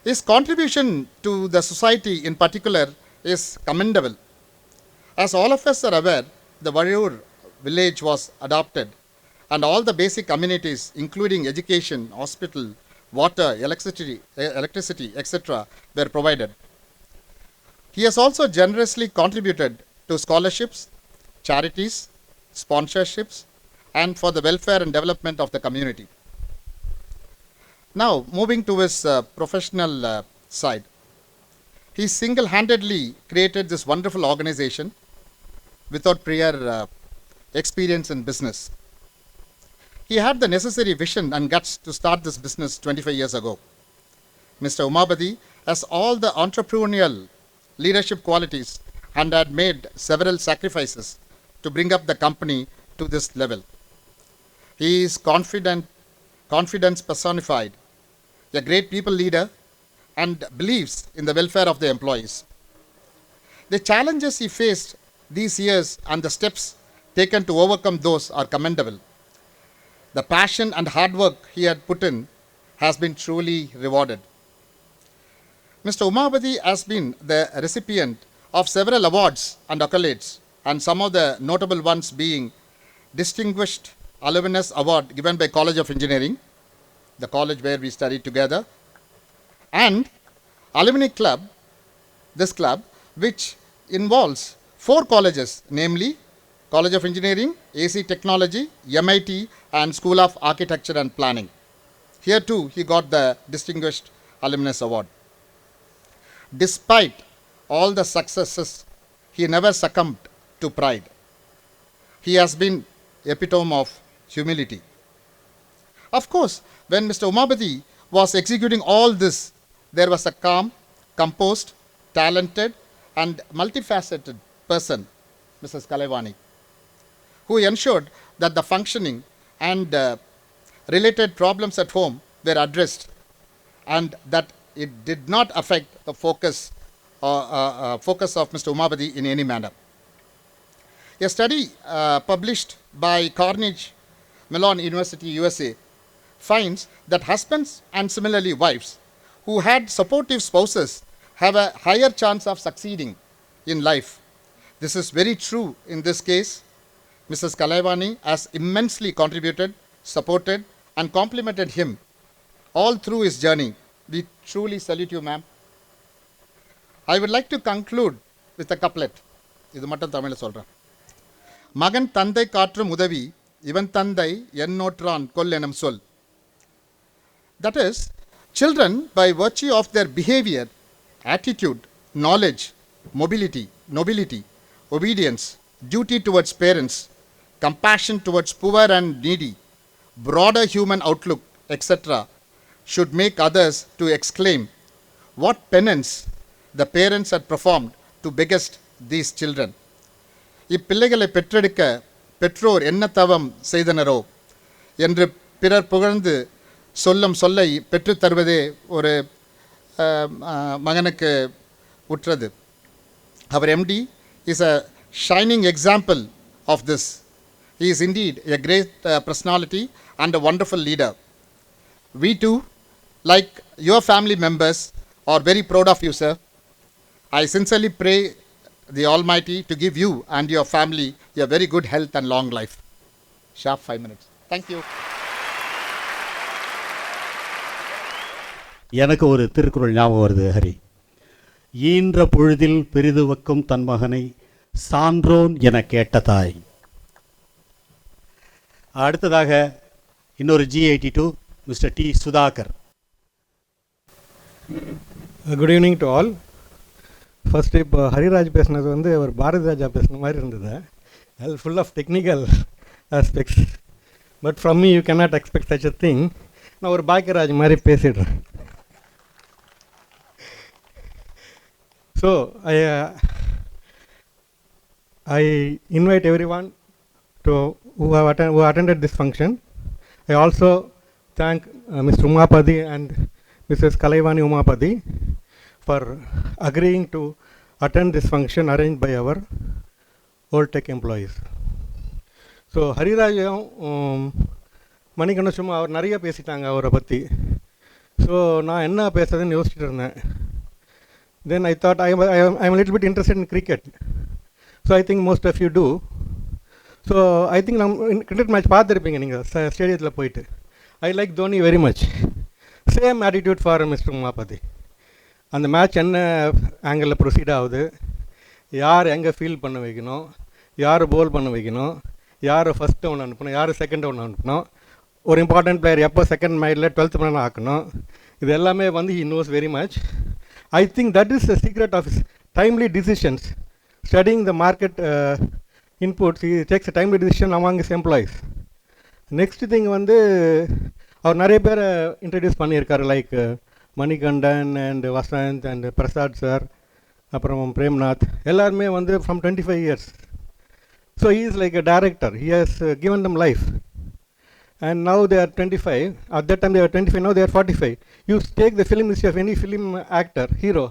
His contribution to the society in particular is commendable. As all of us are aware, the Varur village was adopted and all the basic amenities including education, hospital, water, electricity, etc. were provided. He has also generously contributed to scholarships, charities, sponsorships, and for the welfare and development of the community. Now, moving to his professional side. He single-handedly created this wonderful organization without prior experience in business. He had the necessary vision and guts to start this business 25 years ago. Mr. Umapati has all the entrepreneurial leadership qualities and had made several sacrifices to bring up the company to this level. He is confidence personified, a great people leader, and believes in the welfare of the employees. The challenges he faced these years and the steps taken to overcome those are commendable. The passion and hard work he had put in has been truly rewarded. Mr. Umapati has been the recipient of several awards and accolades, and some of the notable ones being Distinguished Alumnus Award given by College of Engineering, the college where we studied together, and Alumni Club, this club, which involves 4 colleges, namely College of Engineering, AC Technology, MIT, and School of Architecture and Planning. Here too, he got the Distinguished Alumnus Award. Despite all the successes, he never succumbed to pride. He has been epitome of humility. Of course, when Mr. Umabati was executing all this, there was a calm, composed, talented, and multifaceted person, Mrs. Kalaivani, who ensured that the functioning and related problems at home were addressed and that it did not affect the focus of Mr. Umabati in any manner. A study published by Carnegie Mellon University, USA, finds that husbands and similarly wives who had supportive spouses have a higher chance of succeeding in life. This is very true in this case. Mrs. Kalaivani has immensely contributed, supported, and complimented him all through his journey. We truly salute you, ma'am. I would like to conclude with a couplet. இது மட்டும் தமிழில் சொல்கிறேன். மகன் தந்தை காற்றும் உதவி இவன் தந்தை என்னோற்றான் கொல் எனும் சொல். That is, children, by virtue of their behavior, attitude, knowledge, nobility, obedience, duty towards parents, compassion towards poor and needy, broader human outlook, etc., should make others to exclaim, what penance the parents had performed to beget these children. இப்பிள்ளைகளை பெற்றெடுக்க பெற்றோர் என்ன தவம் செய்தனரோ என்று பிறர் புகழ்ந்து சொல்லும் சொல்லை பெற்றுத் தருவதே ஒரு மகனுக்கு உற்றது. Our MD is a shining example of this. He is indeed a great personality and a wonderful leader. We too, like your family members, are very proud of you, sir. I sincerely pray the Almighty to give you and your family a very good health and long life. Sharp 5 minutes. Thank you. எனக்கு ஒரு திருக்குறள் ஞாபகம் வருது ஹரி. ஈன்ற பொழுதில் பெரிதுவக்கும் தன் மகனை சான்றோன் என கேட்ட தாய். அடுத்ததாக இன்னொரு G82 mister T Sudhakar. Good evening to all. First இப்போ ஹரிராஜ் பேசினது வந்து அவர் பாரதி ராஜா பேசின மாதிரி இருந்தது. அது full of technical aspects. But from me you cannot expect such a thing. நான் ஒரு பாக்கியராஜ் மாதிரி பேசிடுறேன். So I invite everyone who attended this function. I also thank Mr. Umapati and Mrs. Kalaivani Umapati for agreeing to attend this function arranged by our Old Tech employees. So ஹரிராஜும் மணிகண்டன் சும்மா அவர் நிறைய பேசிட்டாங்க அவரை பற்றி. ஸோ நான் என்ன பேசுறதுன்னு யோசிச்சுட்டு இருந்தேன். Then I thought I am a little bit interested in cricket. So I think most of you do. So I think cricket match பார்த்துருப்பீங்க நீங்கள் ஸ்டேடியத்தில் போயிட்டு. I like Dhoni very much. Same attitude for Mr. Umapati. அந்த மேட்ச் என்ன ஆங்கிளில் ப்ரொசீட் ஆகுது, யார் எங்கே ஃபீல் பண்ண வைக்கணும், யார் போல் பண்ண வைக்கணும், யார் ஃபஸ்ட் டவுன் அனுப்பணும், யார் செகண்ட் டவுன் அனுப்பணும், ஒரு இம்பார்ட்டன்ட் பிளேயர் எப்போ செகண்ட் மைடில் 12th மேன் ஆக்கணும், இது எல்லாமே வந்து he knows very much. I think that is the secret of his timely decisions. Studying the market inputs, he takes a timely decision among his employees. Next thing வந்து அவர் நிறைய பேரை இன்ட்ரடியூஸ் பண்ணியிருக்காரு, like Manikandan and Vasanth and Prasad sir, அப்புறம் பிரேம்நாத், எல்லாருமே வந்து from 25 years. So he is like a director. He has given them life. And now they are 25. At that time they were 25, now they are 45. You take the film history of any film actor, hero.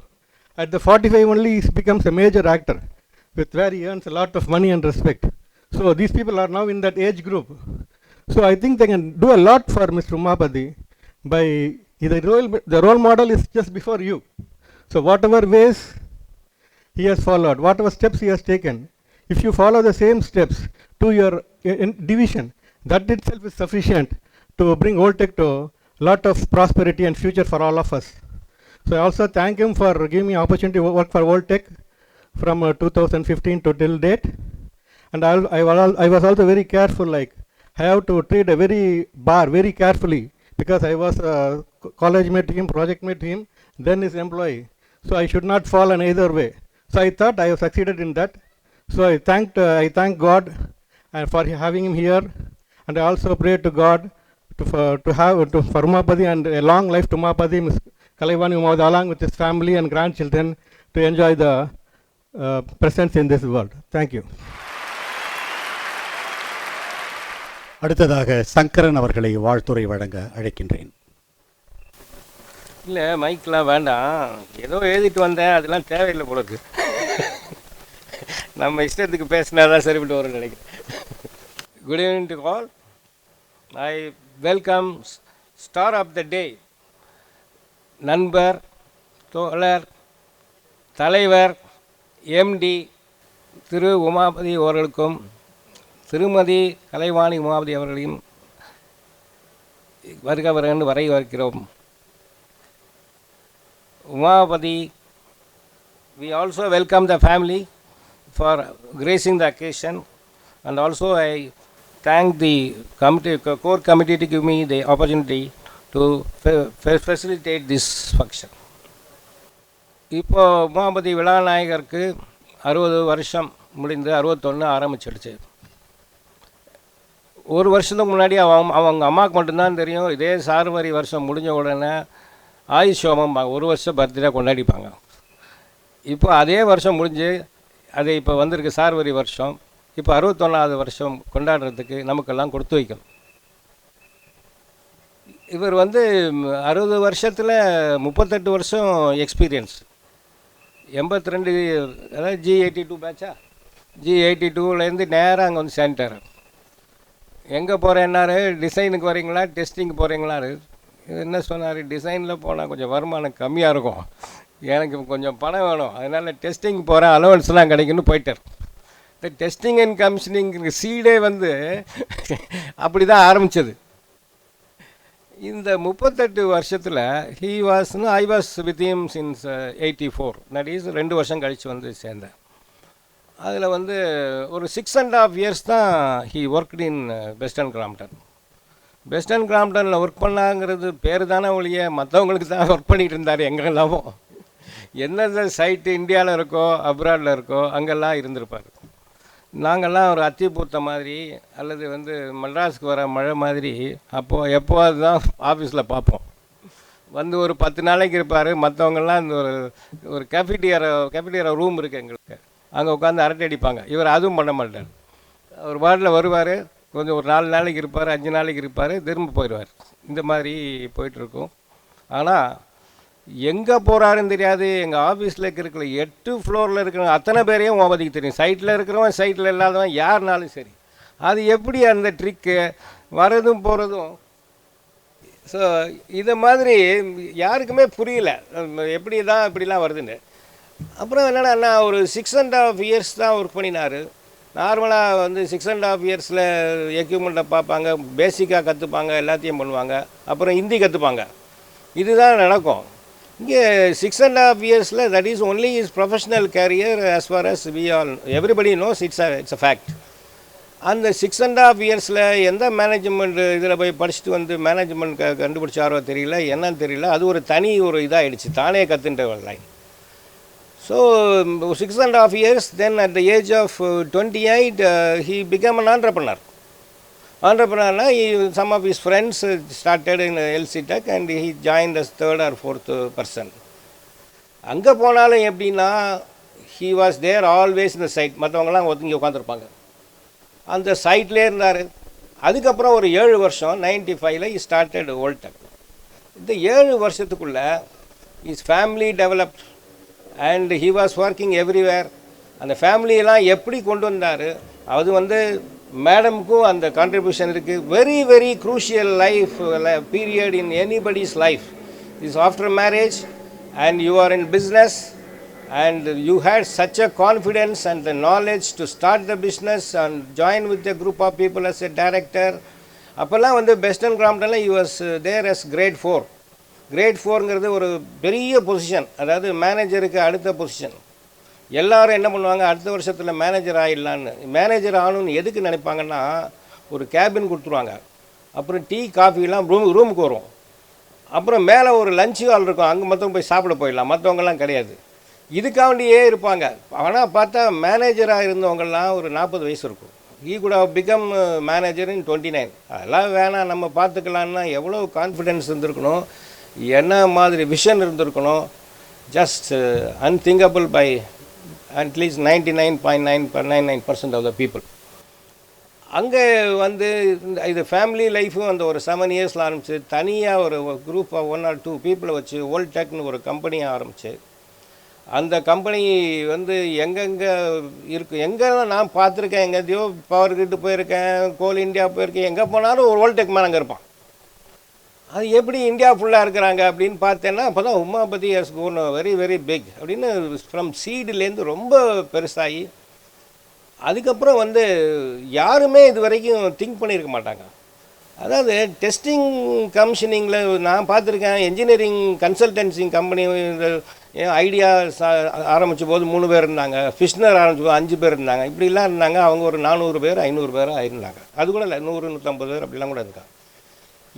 At the 45 only he becomes a major actor, with where he earns a lot of money and respect. So these people are now in that age group. So I think they can do a lot for Mr. Umapati by the role model is just before you. So whatever ways he has followed, whatever steps he has taken, if you follow the same steps to your division, that itself is sufficient to bring Old Tech to a lot of prosperity and future for all of us. So I also thank him for giving me opportunity to work for Old Tech. from 2015 to till date. And I was also very careful, like I have to treat a very carefully, because I was college mate him, project mate him, then his employee. So I should not fall in either way. So I thought I have succeeded in that. So I thank God and for having him here, and I also pray to God for Umapati and a long life to Umapati, Ms. Kalaivani Umapati, along with his family and grandchildren, to enjoy the presence in this world. Thank you. அடுத்ததாக சங்கரன் அவர்களை வாழ்த்துரை வழங்க அழைக்கின்றேன். இல்லை, மைக்கெலாம் வேண்டாம். ஏதோ எழுதிட்டு வந்தேன், அதெல்லாம் தேவையில்லை போல இருக்கு. நம்ம இஷ்டத்துக்கு பேசினா தான் சரிப்பட்டு வரும்னு நினைக்கிறேன். Good evening to all. I welcome star of the day, நண்பர், தோழர், தலைவர், எம்டி திரு உமாபதி அவர்களுக்கும் திருமதி கலைவாணி உமாபதி அவர்களையும் வருக வருகன்னு வரவேற்கிறோம். Umapati, we also welcome the family for gracing the occasion, and also I thank the core committee to give me the opportunity to facilitate this function. இப்போ உமாபதி விழாநாயகருக்கு 60 வருஷம் முடிந்து 61 ஆரம்பிச்சிடுச்சு. ஒரு வருஷத்துக்கு முன்னாடி அவங்க அம்மாவுக்கு மட்டும்தான் தெரியும். இதே சார்வரி வருஷம் முடிஞ்ச உடனே ஆயுஷ் ஹோமம் ஒரு வருஷம் பர்த்டே கொண்டாடிப்பாங்க. இப்போ அதே வருஷம் முடிஞ்சு அது இப்போ வந்திருக்கு சார்வரி வருஷம். இப்போ 61வது வருஷம் கொண்டாடுறதுக்கு நமக்கெல்லாம் கொடுத்து வைக்கணும். இவர் 60 வருஷத்தில் 38 வருஷம் எக்ஸ்பீரியன்ஸ். 82, அதாவது G82 பேட்சா, G82லேருந்து நேராக அங்கே சேர்ந்துட்டார். எங்கே போகிறேன்னாரு, டிசைனுக்கு வரீங்களா டெஸ்டிங்க்கு போகிறீங்களாரு. என்ன சொன்னார், டிசைனில் போனால் கொஞ்சம் வருமானம் கம்மியாக இருக்கும், எனக்கு கொஞ்சம் பணம் வேணும், அதனால் டெஸ்டிங் போகிறேன், அலவன்ஸ்லாம் கிடைக்குன்னு போயிட்டார். இந்த டெஸ்டிங் அண்ட் கமிஷனிங் சீடே அப்படி தான் ஆரம்பித்தது. இந்த 38 வருஷத்தில் I was with him since 84, that is 2 வருஷம் கழித்து சேர்ந்தேன். அதில் ஒரு 6.5 years தான் he worked in Western Crompton. Western கிராம்ப்டனில் ஒர்க் பண்ணாங்கிறது பேர் தானே ஒழிய மற்றவங்களுக்கு தான் ஒர்க் பண்ணிகிட்டு இருந்தார். எங்கெல்லாமோ எந்தெந்த சைட்டு இந்தியாவில் இருக்கோ அப்ராடில் இருக்கோ அங்கெல்லாம் இருந்திருப்பார். நாங்கள்லாம் ஒரு அத்தி பூத்த மாதிரி அல்லது மெட்ராஸுக்கு வர மழை மாதிரி அப்போது எப்போது தான் ஆஃபீஸில் பார்ப்போம். ஒரு 10 நாளைக்கு இருப்பார். மற்றவங்கெல்லாம் இந்த ஒரு கேஃபிட்டீரியா ரூம் இருக்குது எங்களுக்கு, அங்கே உட்காந்து அரட்டை அடிப்பாங்க. இவர் அதுவும் பண்ண மாட்டார். ஒரு வார்டில் வருவார், கொஞ்சம் ஒரு 4 நாளைக்கு இருப்பார், 5 நாளைக்கு இருப்பார், திரும்ப போயிடுவார். இந்த மாதிரி போயிட்டுருக்கும். ஆனால் எங்கே போகிறாருன்னு தெரியாது. எங்கள் ஆஃபீஸில் இருக்கிற 8 ஃப்ளோரில் இருக்கிற அத்தனை பேரையும் உமாபதிக்கு தெரியும். சைட்டில் இருக்கிறவன் சைட்டில் இல்லாதவன் யாருனாலும் சரி. அது எப்படி அந்த ட்ரிக்கு வர்றதும் போகிறதும். ஸோ இதை மாதிரி யாருக்குமே புரியல எப்படி தான் இப்படிலாம் வருதுன்னு. அப்புறம் என்னென்னா ஒரு 6.5 years தான் ஒர்க் பண்ணினார். நார்மலாக 6.5 yearsல எக்யூப்மெண்ட்டை பார்ப்பாங்க, பேசிக்காக கற்றுப்பாங்க, எல்லாத்தையும் பண்ணுவாங்க, அப்புறம் ஹிந்தி கற்றுப்பாங்க. இதுதான் நடக்கும். இங்கே 6.5 yearsல that is only is professional career as far as we all everybody knows. It's a fact. அந்த 6.5 yearsல எந்த மேனேஜ்மெண்ட் இதில் போய் படிச்சுட்டு மேனேஜ்மெண்ட் கண்டுபிடிச்சாரோ தெரியல, என்னன்னு தெரியல. அது ஒரு தனி இதாகிடுச்சு, தானே கற்றுன்ற ஒரு line. So 6.5 years, then at the age of 28, he became an entrepreneur. Entrepreneur, some of his friends started in LC Tech and he joined as 3rd or 4th person. அங்கே போனாலும் எப்படின்னா, he was there always in the site. மற்றவங்களாம் இங்கே உட்காந்துருப்பாங்க, அந்த சைட்லேயே இருந்தார். அதுக்கப்புறம் ஒரு 7 வருஷம் 95ல் he started Voltec. இந்த 7 வருஷத்துக்குள்ளே his family developed and he was working everywhere. அந்த ஃபேமிலியெல்லாம் எப்படி கொண்டு வந்தார், அது மேடமுக்கும் அந்த கான்ட்ரிபியூஷன் இருக்குது. Very very crucial life period in anybody's life is after marriage and you are in business and you had such a confidence and the knowledge to start the business and join with a group of people as a director. அப்போல்லாம் வெஸ்டர்ன் கிராம்ப்டனில் he was there as grade 4. Grade 4ங்கிறது ஒரு பெரிய பொசிஷன், அதாவது மேனேஜருக்கு அடுத்த பொசிஷன். எல்லாரும் என்ன பண்ணுவாங்க, அடுத்த வருஷத்தில் மேனேஜர் ஆகிடலான்னு. மேனேஜர் ஆகணும்னு எதுக்கு நினைப்பாங்கன்னா, ஒரு கேபின் கொடுத்துருவாங்க, அப்புறம் டீ காஃபிலாம் ரூமுக்கு வரும், அப்புறம் மேலே ஒரு லஞ்ச் ஹால் இருக்கும், அங்கே மற்றவங்க போய் சாப்பிட போயிடலாம், மற்றவங்கலாம் கிடையாது. இதுக்காண்டியே இருப்பாங்க. ஆனால் பார்த்தா மேனேஜராக இருந்தவங்கெல்லாம் ஒரு 40 வயசு இருக்கும். ஈ கூட பிகம் மேனேஜர் இன் 29. அதெல்லாம் வேணாம், நம்ம பார்த்துக்கலான்னா எவ்வளோ கான்ஃபிடென்ஸ் இருந்திருக்கணும், என்ன மாதிரி விஷன் இருந்திருக்கணும். Just unthinkable by at least 99.999% of the people. அங்கே வந்து இது ஃபேமிலி லைஃபும் அந்த ஒரு 7 இயர்ஸில் ஆரம்பிச்சு, தனியாக ஒரு குரூப் ஆஃப் 1 or 2 பீப்புளை வச்சு வோல்டெக்னு ஒரு கம்பெனியை ஆரம்பிச்சு, அந்த கம்பெனி வந்து எங்கெங்கே இருக்குது, எங்கெல்லாம் நான் பார்த்துருக்கேன், எங்கேயோ பவர் கிட்டு போயிருக்கேன், கோல் இந்தியா போயிருக்கேன், எங்கே போனாலும் ஒரு வோல்டெக் மேன் அங்கே இருப்பான். அது எப்படி இந்தியா ஃபுல்லாக இருக்கிறாங்க அப்படின்னு பார்த்தேன்னா, அப்போ தான் Umapathy has gone very very big அப்படின்னு ஃப்ரம் சீடுலேருந்து ரொம்ப பெருசாகி, அதுக்கப்புறம் வந்து யாருமே இது வரைக்கும் திங்க் பண்ணியிருக்க மாட்டாங்க. அதாவது டெஸ்டிங் கமிஷனிங்கில் நான் பார்த்துருக்கேன், என்ஜினியரிங் கன்சல்டன்சி கம்பெனி ஐடியா ஆரம்பித்த போது 3 பேர் இருந்தாங்க, ஃபிஷ்னர் ஆரம்பித்த போது 5 பேர் இருந்தாங்க, இப்படிலாம் இருந்தாங்க. அவங்க ஒரு 400 பேர் 500 பேர் ஆயிருந்தாங்க. அது கூட இல்லை, 100-150 பேர் அப்படிலாம் கூட இருக்காங்க.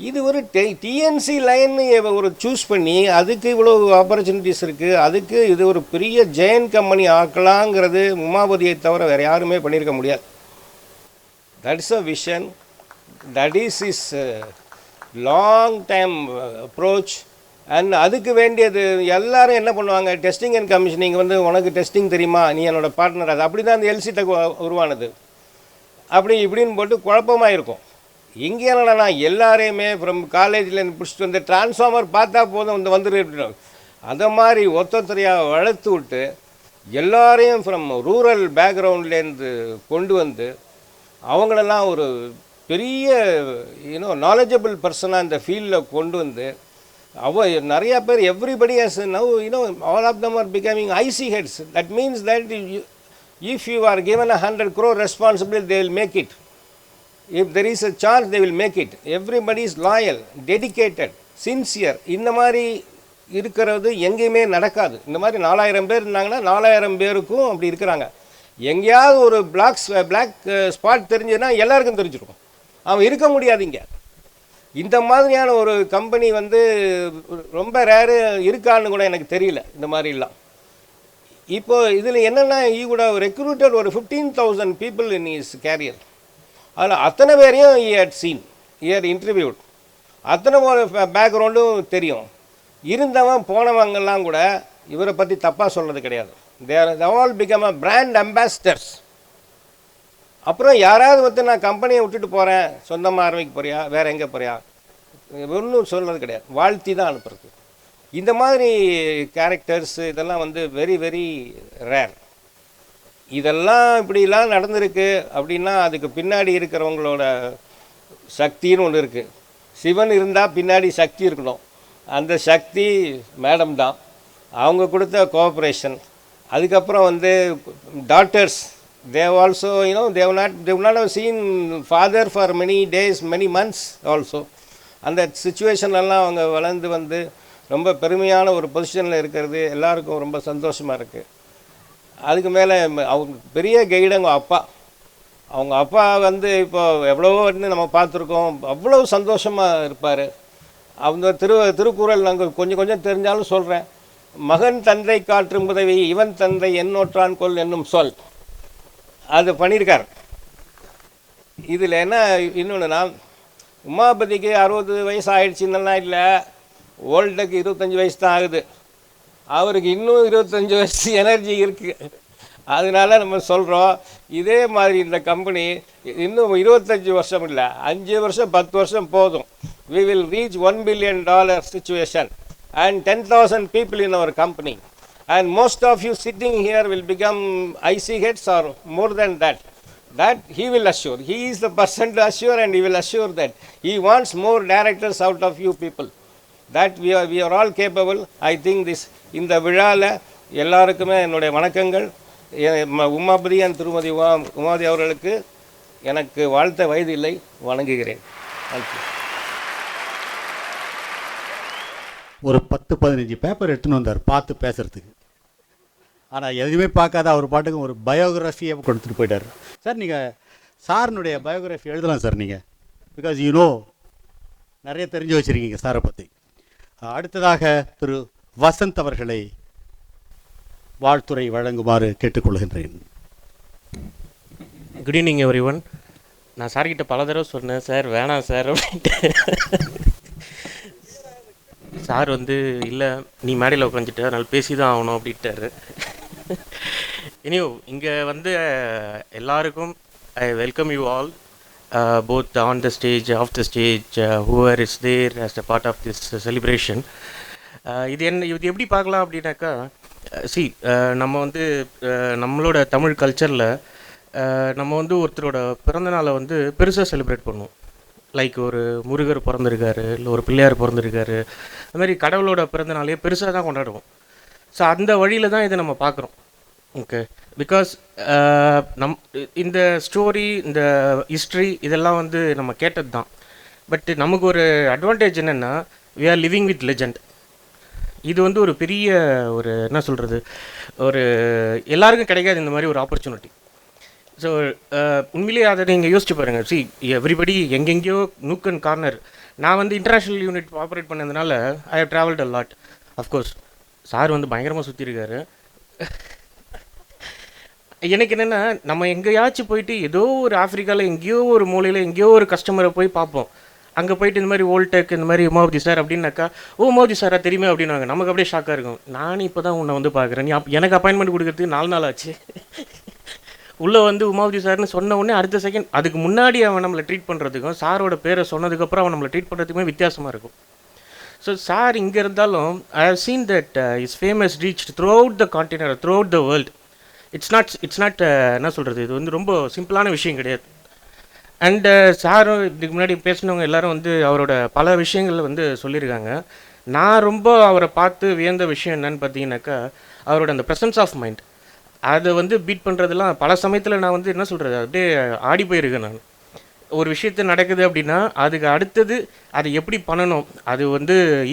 இது ஒரு டிஎன்சி லைன் ஒரு சூஸ் பண்ணி அதுக்கு இவ்வளோ ஆப்பர்ச்சுனிட்டிஸ் இருக்குது, அதுக்கு இது ஒரு பெரிய ஜெயின் கம்பெனி ஆக்கலாங்கிறது உமாபதியை தவிர வேறு யாருமே பண்ணியிருக்க முடியாது. That is a vision, that is is long time approach. And அதுக்கு வேண்டியது எல்லாரும் என்ன பண்ணுவாங்க, டெஸ்டிங் அண்ட் கமிஷனிங் வந்து உனக்கு டெஸ்டிங் தெரியுமா, நீ என்னோடய பார்ட்னர், அது அப்படி தான் அந்த எல்சிடெக் உருவானது. அப்படி இப்படின்னு போட்டு குழப்பமாக இருக்கும். இங்கே என்னன்னா எல்லாரையுமே ஃப்ரம் காலேஜ்லேருந்து பிடிச்சிட்டு வந்து டிரான்ஸ்ஃபார்மர் பார்த்தா போதும் வந்துட்டு அதை மாதிரி ஒத்தொத்தரையாக வளர்த்து விட்டு எல்லாரையும் ஃப்ரம் ரூரல் பேக்ரவுண்ட்லேருந்து கொண்டு வந்து அவங்களெல்லாம் ஒரு பெரிய நாலேஜபிள் பர்சனாக இந்த ஃபீல்டில் கொண்டு வந்து நிறையா பேர் everybody has now all of them are becoming IC heads. That means that if you are given a 100 crore responsibility, they will make it. If there is a chance, they will make it. Everybody is loyal, dedicated, sincere. இந்த மாதிரி இருக்கிறது எங்கேயுமே நடக்காது. இந்த மாதிரி 4000 பேர் இருந்தாங்கன்னா 4000 பேருக்கும் அப்படி இருக்கிறாங்க. எங்கேயாவது ஒரு பிளாக் ஸ்பாட் தெரிஞ்சுன்னா எல்லாருக்கும் தெரிஞ்சிருக்கும், அவன் இருக்க முடியாது இங்கே. இந்த மாதிரியான ஒரு கம்பெனி வந்து ரொம்ப ரேரு, இருக்கான்னு கூட எனக்கு தெரியல இந்த மாதிரிலாம். இப்போது இதில் என்னென்னா, ஈ கூட ரெக்ரூட்டட் ஒரு 15,000 பீப்புள் இன் இஸ் கேரியர். அதில் அத்தனை பேரையும் he had seen, he had interviewed, அத்தனை ஒரு பேக்ரவுண்டும் தெரியும். இருந்தவன் போனவங்கெல்லாம் கூட இவரை பற்றி தப்பாக சொல்கிறது கிடையாது. they all become a brand ambassadors. அப்புறம் யாராவது வந்து நான் கம்பெனியை விட்டுட்டு போகிறேன், சொந்தமாக ஆரம்பிக்க போறியா, வேறு எங்கே போறியா, ஒன்றும் சொல்கிறது கிடையாது, வாழ்த்தி தான் அனுப்புறது. இந்த மாதிரி கேரக்டர்ஸ் இதெல்லாம் வந்து வெரி வெரி ரேர். இதெல்லாம் இப்படிலாம் நடந்திருக்கு அப்படின்னா அதுக்கு பின்னாடி இருக்கிறவங்களோட சக்தின்னு ஒன்று இருக்குது. சிவன் இருந்தால் பின்னாடி சக்தி இருக்கணும். அந்த சக்தி மேடம் தான், அவங்க கொடுத்த கோஆப்ரேஷன். அதுக்கப்புறம் வந்து doctors, they also they have not have seen father for many days, many months also. அந்த சிச்சுவேஷன்லாம் அவங்க வளர்ந்து வந்து ரொம்ப பெருமையான ஒரு பொசிஷனில் இருக்கிறது எல்லாருக்கும் ரொம்ப சந்தோஷமாக இருக்குது. அதுக்கு மேலே அவங்க பெரிய கைடு அவங்க அப்பா வந்து இப்போ எவ்வளவோ வந்து நம்ம பார்த்துருக்கோம், அவ்வளோ சந்தோஷமாக இருப்பார். அவங்க திருக்குறள் நாங்கள் கொஞ்சம் கொஞ்சம் தெரிஞ்சாலும் சொல்கிறேன். மகன் தந்தை காற்றும் உதவி, இவன் தந்தை என்னோற்றான் கொல் என்னும் சொல், அது பண்ணியிருக்கார். இதில் என்ன இன்னொன்று, நான் உமாபதிக்கு 60 வயசு ஆகிடுச்சின்னெல்லாம் இல்லை, ஓல்டுக்கு 25 வயசு தான் ஆகுது. அவருக்கு இன்னும் 25 வயசு எனர்ஜி இருக்குது. அதனால நம்ம சொல்கிறோம், இதே மாதிரி இந்த கம்பெனி இன்னும் 25 வருஷம் இல்லை, 5 வருஷம் 10 வருஷம் போதும். we will reach $1 billion situation and 10,000 people in our company. And most of you sitting here will become IC heads or more than that. That he will assure. He is the person to assure, and he will assure that. He wants more directors out of you people. That we are all capable. I think this, இந்த விழாவில் எல்லாருக்குமே என்னுடைய வணக்கங்கள். உமாபதி and திருமதி உமாபதி அவர்களுக்கு எனக்கு வாழ்த்த வயது இல்லை, வணங்குகிறேன். தேங்க்யூ. ஒரு 10-15 பேப்பர் எடுத்துன்னு வந்தார் பார்த்து பேசுகிறதுக்கு. ஆனால் எதுவுமே பார்க்காத அவர் பாட்டுக்கு ஒரு பயோகிராஃபியை கொடுத்துட்டு போயிட்டார். சார் நீங்கள் சாரினுடைய பயோகிராஃபி எழுதலாம் சார் நீங்கள், பிகாஸ் நிறைய தெரிஞ்சு வச்சுருக்கீங்க சாரை பற்றி. அடுத்ததாக திரு வசந்த் அவர்களை வாழ்த்துறை வழங்குமாறு கேட்டுக்கொள்கின்றேன். Good evening every one. நான் சார்கிட்ட பல தடவை சொன்னேன், சார் வேணாம் சார் அப்படின்ட்டு. சார் இல்லை நீ மேடையில் உட்காந்துட்டு அதனால் பேசி தான் ஆகணும் அப்படின்ட்டாரு. இனியோ இங்கே எல்லாருக்கும் I welcome you all, both on the stage, off the stage, whoever is there as a part of this celebration. இது எப்படி பார்க்கலாம் அப்படின்னாக்கா, நம்ம நம்மளோட தமிழ் கல்ச்சரில் நம்ம ஒருத்தரோட பிறந்தநாளை பெருசாக செலிப்ரேட் பண்ணுவோம். லைக் ஒரு முருகர் பிறந்திருக்காரு, இல்லை ஒரு பிள்ளையார் பிறந்திருக்காரு, அது மாதிரி கடவுளோட பிறந்தநாளையே பெருசாக தான் கொண்டாடுவோம். ஸோ அந்த வழியில் தான் இதை நம்ம பார்க்குறோம். ஓகே, பிகாஸ் இந்த ஸ்டோரி, இந்த ஹிஸ்ட்ரி இதெல்லாம் நம்ம கேட்டது தான். பட் நமக்கு ஒரு அட்வான்டேஜ் என்னென்னா, we are living with legend. இது ஒரு பெரிய என்ன சொல்கிறது, எல்லாருக்கும் கிடைக்காது இந்த மாதிரி ஒரு ஆப்பர்ச்சுனிட்டி. ஸோ உண்மையிலேயே அதை நீங்கள் யோசிச்சு பாருங்கள். எவ்ரிபடி எங்கெங்கேயோ நூக் அண்ட் கார்னர். நான் இன்டர்நேஷ்னல் யூனிட் ஆப்ரேட் பண்ணதுனால I have travelled a lot. Of course sir பயங்கரமாக சுற்றிருக்காரு. எனக்கு என்னென்னா, நம்ம எங்கேயாச்சும் போயிட்டு ஏதோ ஒரு ஆஃப்ரிக்காவில் எங்கேயோ ஒரு மூலையில் எங்கேயோ ஒரு கஸ்டமரை போய் பார்ப்போம். அங்கே போயிட்டு இந்த மாதிரி ஓல்டெக், இந்த மாதிரி உமாபதி சார் அப்படின்னாக்கா, உமாபதி சாரா தெரியுமே அப்படின்னாங்க. நமக்கு அப்படியே ஷாக்காக இருக்கும். நானும் இப்போ தான் உன்னை பார்க்குறேன், நீ எனக்கு அப்பாயின்மெண்ட் கொடுக்கறதுக்கு 4 நாள் ஆச்சு. உள்ளே உமாபதி சார்னு சொன்ன உடனே அடுத்த செகண்ட், அதுக்கு முன்னாடி அவன் நம்மளை ட்ரீட் பண்ணுறதுக்கும் சாரோட பேரை சொன்னதுக்கப்புறம் அவன் நம்மளை ட்ரீட் பண்ணுறதுக்குமே வித்தியாசமாக இருக்கும். ஸோ சார் இங்கே இருந்தாலும் I have seen that is famous reach throughout the continent, throughout the world. It's not என்ன சொல்கிறது, இது ரொம்ப சிம்பிளான விஷயம் கிடையாது. அண்டு சாரும் இதுக்கு முன்னாடி பேசினவங்க எல்லோரும் அவரோட பல விஷயங்கள் சொல்லியிருக்காங்க. நான் ரொம்ப அவரை பார்த்து வியந்த விஷயம் என்னன்னு பார்த்தீங்கன்னாக்கா, அவரோட அந்த ப்ரெசன்ஸ் ஆஃப் மைண்ட். அதை பீட் பண்ணுறதுலாம் பல சமயத்தில் நான் என்ன சொல்கிறது, அப்படியே ஆடி போயிருக்கேன். நான் ஒரு விஷயத்தை நடக்குது அப்படின்னா அதுக்கு அடுத்தது அதை எப்படி பண்ணணும், அது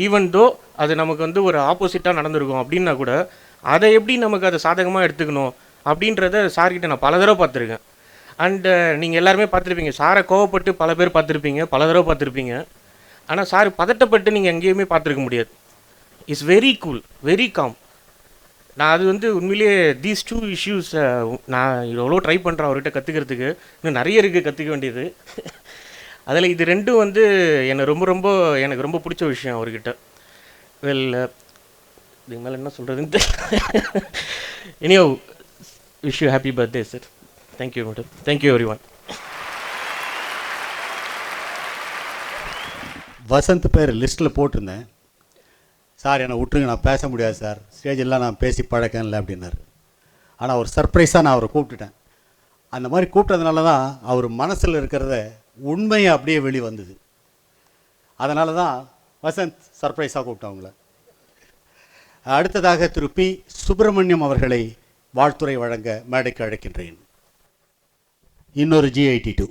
ஈவன் தோ அது நமக்கு ஒரு ஆப்போசிட்டாக நடந்திருக்கும் அப்படின்னா கூட அதை எப்படி நமக்கு அதை சாதகமாக எடுத்துக்கணும் அப்படின்றத சார்கிட்ட நான் பல தடவை பார்த்துருக்கேன். அண்டு நீங்கள் எல்லாருமே பார்த்துருப்பீங்க, சாரை கோவப்பட்டு பல பேர் பார்த்துருப்பீங்க, பல தடவை பார்த்துருப்பீங்க. ஆனால் சார் பதட்டப்பட்டு நீங்கள் எங்கேயுமே பார்த்துருக்க முடியாது. It's very cool, very com. நான் அது உண்மையிலேயே தீஸ் 2 இஷ்யூஸ் நான் எவ்வளோ ட்ரை பண்ணுறேன் அவர்கிட்ட கற்றுக்கிறதுக்கு. இன்னும் நிறைய இருக்குது கற்றுக்க வேண்டியது. அதில் இது 2ம் எனக்கு ரொம்ப பிடிச்ச விஷயம் அவர்கிட்ட. வெல், இதுக்கு மேலே என்ன சொல்கிறதுன்னு எனியோ, wish you happy birthday sir. Thank you madam. Thank you everyone. Vasanth பேர் லிஸ்ட்டில் போட்டிருந்தேன். சார் என்னை விட்டுருங்க, நான் பேச முடியாது சார், ஸ்டேஜெல்லாம் நான் பேசி பழக்கம் இல்லை அப்படின்னாரு. ஆனால் ஒரு சர்ப்ரைஸாக நான் அவரை கூப்பிட்டுட்டேன். அந்த மாதிரி கூப்பிட்டதுனால தான் அவர் மனசில் இருக்கிறத உண்மையை அப்படியே வெளி வந்தது. அதனால தான் வசந்த் சர்ப்ரைஸாக கூப்பிட்டேன் அவங்கள. அடுத்ததாக திரு பி. சுப்பிரமணியம் அவர்களை வாழ்த்துறை வழங்க மேடைக்கு அழைக்கின்றேன். இன்னொரு G82.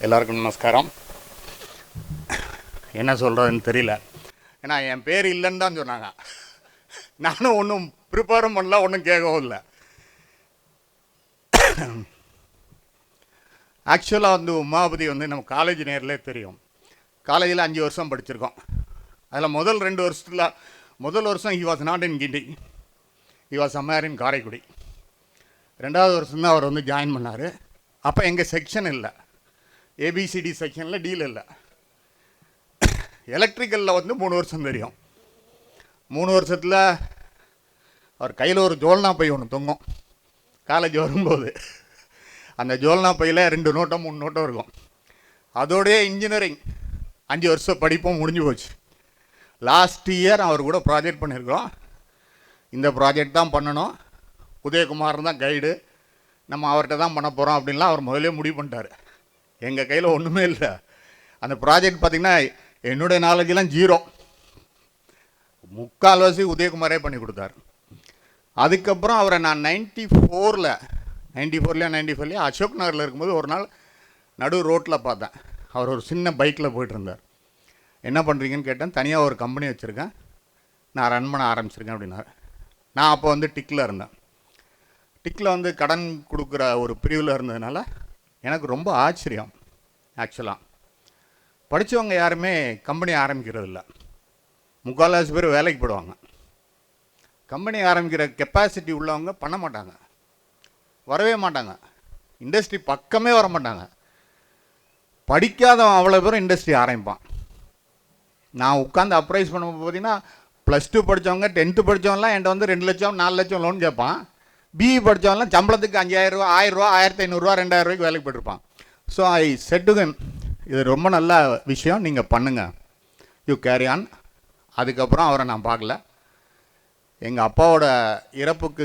எல்லாருக்கும் நமஸ்காரம். என்ன சொல்கிறதுன்னு தெரியல, ஏன்னா என் பேர் இல்லைன்னு தான் சொன்னாங்க. நானும் ஒன்றும் ப்ரிப்பேரும் பண்ணல, ஒன்றும் கேட்கவும் இல்லை. ஆக்சுவலாக உமாபதி நம்ம காலேஜ் நேரில் தெரியும். காலேஜில் 5 வருஷம் படிச்சிருக்கோம். அதில் முதல் 2 வருஷத்தில் முதல் வருஷம் he was not in Guindy, he was somewhere in Karaikudi. 2வது வருஷம் தான் அவர் ஜாயின் பண்ணார். அப்போ எங்கள் செக்ஷன் இல்லை, ஏபிசிடி செக்ஷனில் டீல் இல்லை. எலக்ட்ரிக்கலில் 3 வருஷம் தெரியும். 3 வருஷத்தில் அவர் கையில் ஒரு ஜோல்னா பை ஒன்று தொங்கும். காலேஜ் வரும்போது அந்த ஜோல்னா பையில் 2 நோட்டோ 3 நோட்டோ இருக்கும். அதோடைய இன்ஜினியரிங் 5 வருஷம் படிப்பும் முடிஞ்சு போச்சு. லாஸ்ட் இயர் அவர் கூட ப்ராஜெக்ட் பண்ணியிருக்கோம். இந்த ப்ராஜெக்ட் தான் பண்ணணும், உதயகுமார் தான் கைடு, நம்ம அவர்கிட்ட தான் பண்ண போகிறோம் அப்படின்லாம் அவர் முதலே முடிவு பண்ணிட்டார். எங்கள் கையில் ஒன்றுமே இல்லை. அந்த ப்ராஜெக்ட் பார்த்திங்கன்னா என்னுடைய நாலேஜெலாம் 0. 3/4 உதயகுமாரே பண்ணி கொடுத்தார். அதுக்கப்புறம் அவரை நான் 94 அசோக் நகரில் இருக்கும்போது ஒரு நாள் நடு ரோட்டில் பார்த்தேன். அவர் ஒரு சின்ன பைக்கில் போயிட்டுருந்தார். என்ன பண்ணுறீங்கன்னு கேட்டேன். தனியாக ஒரு கம்பெனி வச்சுருக்கேன், நான் ரன் பண்ண ஆரம்பிச்சிருக்கேன் அப்படின்னார். நான் அப்போ வந்து டிக்கில் இருந்தேன். டிக்கில் வந்து கடன் கொடுக்குற ஒரு பிரிவில் இருந்ததுனால எனக்கு ரொம்ப ஆச்சரியம். ஆக்சுவலாக படித்தவங்க யாருமே கம்பெனி ஆரம்பிக்கிறது இல்லை. முக்கால்வாசி பேர் வேலைக்கு போடுவாங்க. கம்பெனி ஆரம்பிக்கிற கெப்பாசிட்டி உள்ளவங்க பண்ண மாட்டாங்க, வரவே மாட்டாங்க, இண்டஸ்ட்ரி பக்கமே வர மாட்டாங்க. படிக்காதவன் அவ்வளோ பேரும் இண்டஸ்ட்ரி ஆரம்பிப்பான். நான் உட்காந்து அப்ரைஸ் பண்ணும்போது பார்த்தீங்கன்னா +2 படித்தவங்க 10th படித்தவங்கலாம் என்கிட்ட வந்து 2 லட்சம் 4 லட்சம் லோன் கேட்பான். பிஇ படித்தவங்கலாம் சம்பளத்துக்கு 5000 ரூபா 1000 ரூபா 1500 ரூபா 2000 ரூபாய்க்கு வேலைக்கு போட்டிருப்பான். So I set to them, இது ரொம்ப நல்ல விஷயம், நீங்கள் பண்ணுங்கள், யூ கேரி ஆன். அதுக்கப்புறம் அவரை நான் பார்க்கல. எங்கள் அப்பாவோட இறப்புக்கு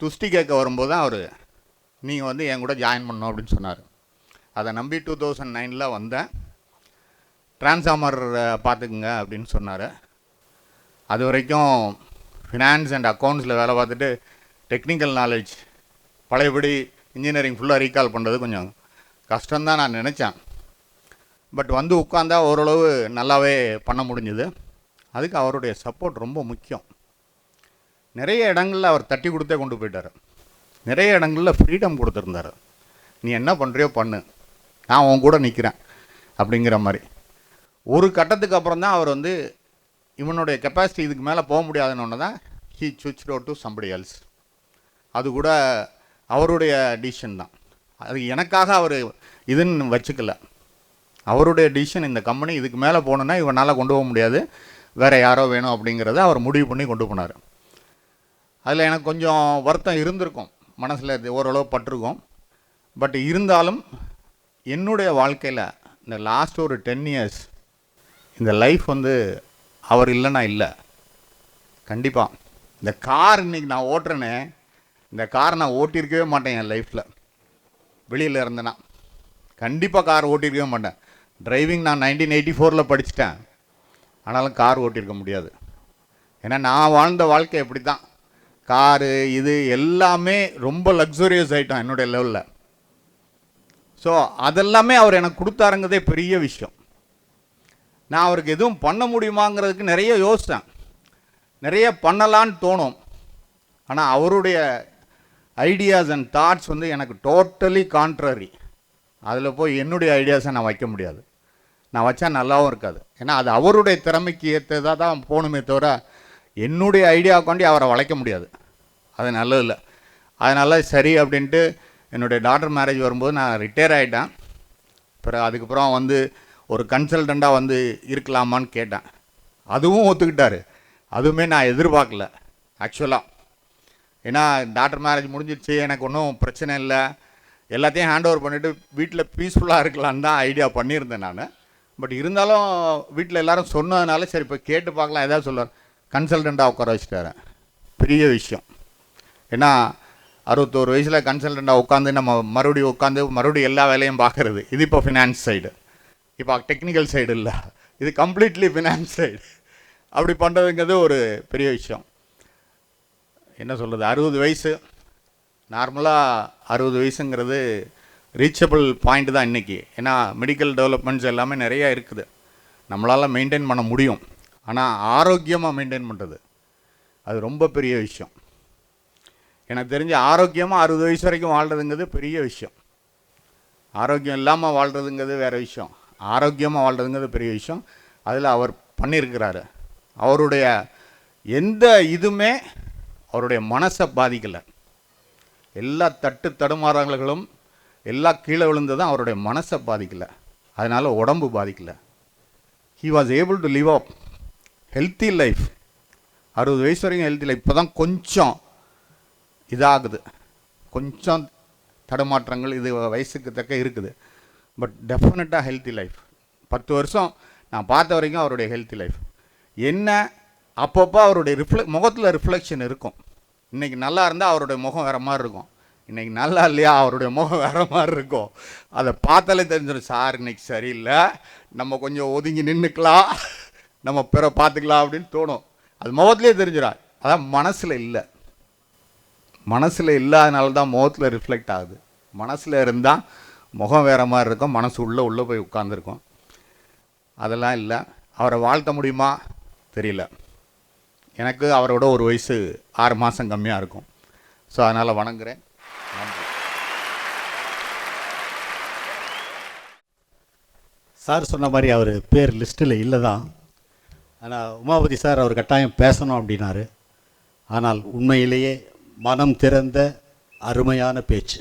துஷ்டி கேட்க வரும்போது தான் அவர் நீங்கள் வந்து என் கூட ஜாயின் பண்ணணும் அப்படின்னு சொன்னார். அதை நம்பி 2009 வந்தேன். டிரான்ஸ்ஃபார்மர் பார்த்துக்குங்க அப்படின்னு சொன்னார். அது வரைக்கும் ஃபினான்ஸ் அண்ட் அக்கௌண்ட்ஸில் வேலை பார்த்துட்டு டெக்னிக்கல் நாலேஜ் பழையபடி இன்ஜினியரிங் ஃபுல்லாக ரீகால் பண்ணுறது கொஞ்சம் கஷ்டம்தான் நான் நினச்சேன். பட் வந்து உட்காந்தா ஓரளவு நல்லாவே பண்ண முடிஞ்சுது. அதுக்கு அவருடைய சப்போர்ட் ரொம்ப முக்கியம். நிறைய இடங்களில் அவர் தட்டி கொடுத்தே கொண்டு போயிட்டார். நிறைய இடங்களில் ஃப்ரீடம் கொடுத்துருந்தார். நீ என்ன பண்ணுறியோ பண்ணு, நான் உன் கூட நிற்கிறேன் அப்படிங்கிற மாதிரி. ஒரு கட்டத்துக்கு அப்புறம் தான் அவர் வந்து இவனுடைய கெப்பாசிட்டி இதுக்கு மேலே போக முடியாதுன்னு தான் he switched out to somebody else. அது கூட அவருடைய டிசிஷன் தான். அது எனக்காக அவர் இதுன்னு வச்சுக்கல. அவருடைய டிசிஷன், இந்த கம்பெனி இதுக்கு மேலே போகணுன்னா இவனால் கொண்டு போக முடியாது, வேறு யாரோ வேணும் அப்படிங்கிறத அவர் முடிவு பண்ணி கொண்டு போனார். அதில் எனக்கு கொஞ்சம் வருத்தம் இருந்திருக்கும், மனசில் ஓரளவு பட்டிருக்கும். பட் இருந்தாலும் என்னுடைய வாழ்க்கையில் இந்த லாஸ்ட் ஒரு 10 இயர்ஸ் இந்த லைஃப் வந்து அவர் இல்லைன்னா இல்லை. கண்டிப்பாக இந்த கார் இன்றைக்கி நான் ஓட்டுறேனே, இந்த கார் நான் ஓட்டியிருக்கவே மாட்டேன் என் லைஃப்பில். வெளியில் இருந்தேன்னா கண்டிப்பாக கார் ஓட்டியிருக்கவே மாட்டேன். டிரைவிங் நான் 1984 படிச்சுட்டேன், ஆனாலும் கார் ஓட்டியிருக்க முடியாது. ஏன்னா நான் வாழ்ந்த வாழ்க்கை எப்படி தான், காரு இது எல்லாமே ரொம்ப லக்ஸுரியஸ் ஐட்டம் என்னுடைய லெவலில். ஸோ அதெல்லாமே அவர் எனக்கு கொடுத்தாருங்கிறதே பெரிய விஷயம். நான் அவருக்கு எதுவும் பண்ண முடியுமாங்கிறதுக்கு நிறைய யோசித்தேன், நிறைய பண்ணலான்னு தோணும். ஆனால் அவருடைய ஐடியாஸ் அண்ட் தாட்ஸ் வந்து எனக்கு டோட்டலி கான்ட்ரரி. அதில் போய் என்னுடைய ஐடியாஸை நான் வைக்க முடியாது, நான் வச்சா நல்லாவும் இருக்காது. ஏன்னா அது அவருடைய திறமைக்கு ஏற்றதாக தான் போகணுமே தவிர என்னுடைய ஐடியா கொண்டு அவரை வளைக்க முடியாது, அது நல்லதில்லை. அதனால் சரி அப்படின்ட்டு என்னுடைய டாட்டர் மேரேஜ் வரும்போது நான் ரிட்டையர் ஆகிட்டேன். அப்புறம் அதுக்கப்புறம் வந்து ஒரு கன்சல்டண்ட்டாக வந்து இருக்கலாமான்னு கேட்டேன். அதுவும் ஒத்துக்கிட்டார். அதுவுமே நான் எதிர்பார்க்கல ஆக்சுவலாக. ஏன்னா டாக்டர் மேரேஜ் முடிஞ்சிடுச்சு, எனக்கு ஒன்றும் பிரச்சனை இல்லை, எல்லாத்தையும் ஹேண்ட் ஓவர் பண்ணிவிட்டு வீட்டில் பீஸ்ஃபுல்லாக இருக்கலான்னு தான் ஐடியா பண்ணியிருந்தேன் நான். பட் இருந்தாலும் வீட்டில் எல்லோரும் சொன்னதுனால சரி இப்போ கேட்டு பார்க்கலாம் ஏதாவது சொல்லுவார். கன்சல்டண்ட்டாக உட்கார வச்சுட்டாரு, பெரிய விஷயம். ஏன்னா 61 வயசில் கன்சல்டண்ட்டாக உட்காந்து நம்ம மறுபடியும் எல்லா வேலையும் பார்க்குறது. இது இப்போ ஃபினான்ஸ் சைடு, இப்போ டெக்னிக்கல் சைடு இல்லை, இது கம்ப்ளீட்லி ஃபினான்ஸ் சைடு. அப்படி பண்ணுறதுங்கிறது ஒரு பெரிய விஷயம். என்ன சொல்கிறது, 60 வயசு நார்மலாக 60 வயசுங்கிறது ரீச்சபிள் பாயிண்ட் தான் இன்றைக்கி. ஏன்னா மெடிக்கல் டெவலப்மெண்ட்ஸ் எல்லாமே நிறையா இருக்குது, நம்மளால் மெயின்டைன் பண்ண முடியும். ஆனால் ஆரோக்கியமாக மெயின்டைன் பண்ணுறது அது ரொம்ப பெரிய விஷயம். எனக்கு தெரிஞ்ச ஆரோக்கியமாக 60 வயசு வரைக்கும் வாழ்கிறதுங்கிறது பெரிய விஷயம். ஆரோக்கியம் இல்லாமல் வாழ்கிறதுங்கிறது வேறு விஷயம், ஆரோக்கியமாக வாழ்கிறதுங்கிறது பெரிய விஷயம். அதில் அவர் பண்ணியிருக்கிறாரு. அவருடைய எந்த இதுவுமே அவருடைய மனசை பாதிக்கலை. எல்லா தடுமாறல்களும் எல்லா கீழே விழுந்து தான் அவருடைய மனசை பாதிக்கலை, அதனால் உடம்பு பாதிக்கலை. He was able to live up healthy life. 60 வயசு வரைக்கும் ஹெல்த்தி லைஃப். இப்போ தான் கொஞ்சம் இதாகுது, கொஞ்சம் தடுமாற்றங்கள் இது வயசுக்கு தக்க இருக்குது. பட் டெஃபினட்டாக ஹெல்த்தி லைஃப். 10 வருஷம் நான் பார்த்த வரைக்கும் அவருடைய ஹெல்த்தி லைஃப். என்ன அப்பப்போ அவருடைய முகத்தில் ரிஃப்ளெக்ஷன் இருக்கும். இன்றைக்கி நல்லா இருந்தால் அவருடைய முகம் வேறு மாதிரி இருக்கும், இன்றைக்கி நல்லா இல்லையா அவருடைய முகம் வேறு மாதிரி இருக்கும். அதை பார்த்தாலே தெரிஞ்சிடும், சார் இன்றைக்கி சரியில்லை, நம்ம கொஞ்சம் ஒதுங்கி நின்றுக்கலாம், நம்ம பிற பார்த்துக்கலாம் அப்படின்னு தோணும். அது முகத்துலேயே தெரிஞ்சிடும். அதான் மனசில் இல்லை, மனசில் இல்லாதனால தான் முகத்தில் ரிஃப்ளெக்ட் ஆகுது. மனசில் இருந்தால் முகம் வேறு மாதிரி இருக்கும், மனசு உள்ளே போய் உட்காந்துருக்கும். அதெல்லாம் இல்லை. அவரை வாழ்த்த முடியுமா தெரியல. எனக்கு அவரோட ஒரு வயசு 6 மாதம் கம்மியாக இருக்கும். ஸோ அதனால் வணங்குறேன். நன்றி. சார் சொன்ன மாதிரி அவர் பேர் லிஸ்ட்டில் இல்லை தான். ஆனால் உமாபதி சார் அவர் கட்டாயம் பேசணும் அப்படின்னாரு. ஆனால் உண்மையிலேயே மனம் திறந்த அருமையான பேச்சு.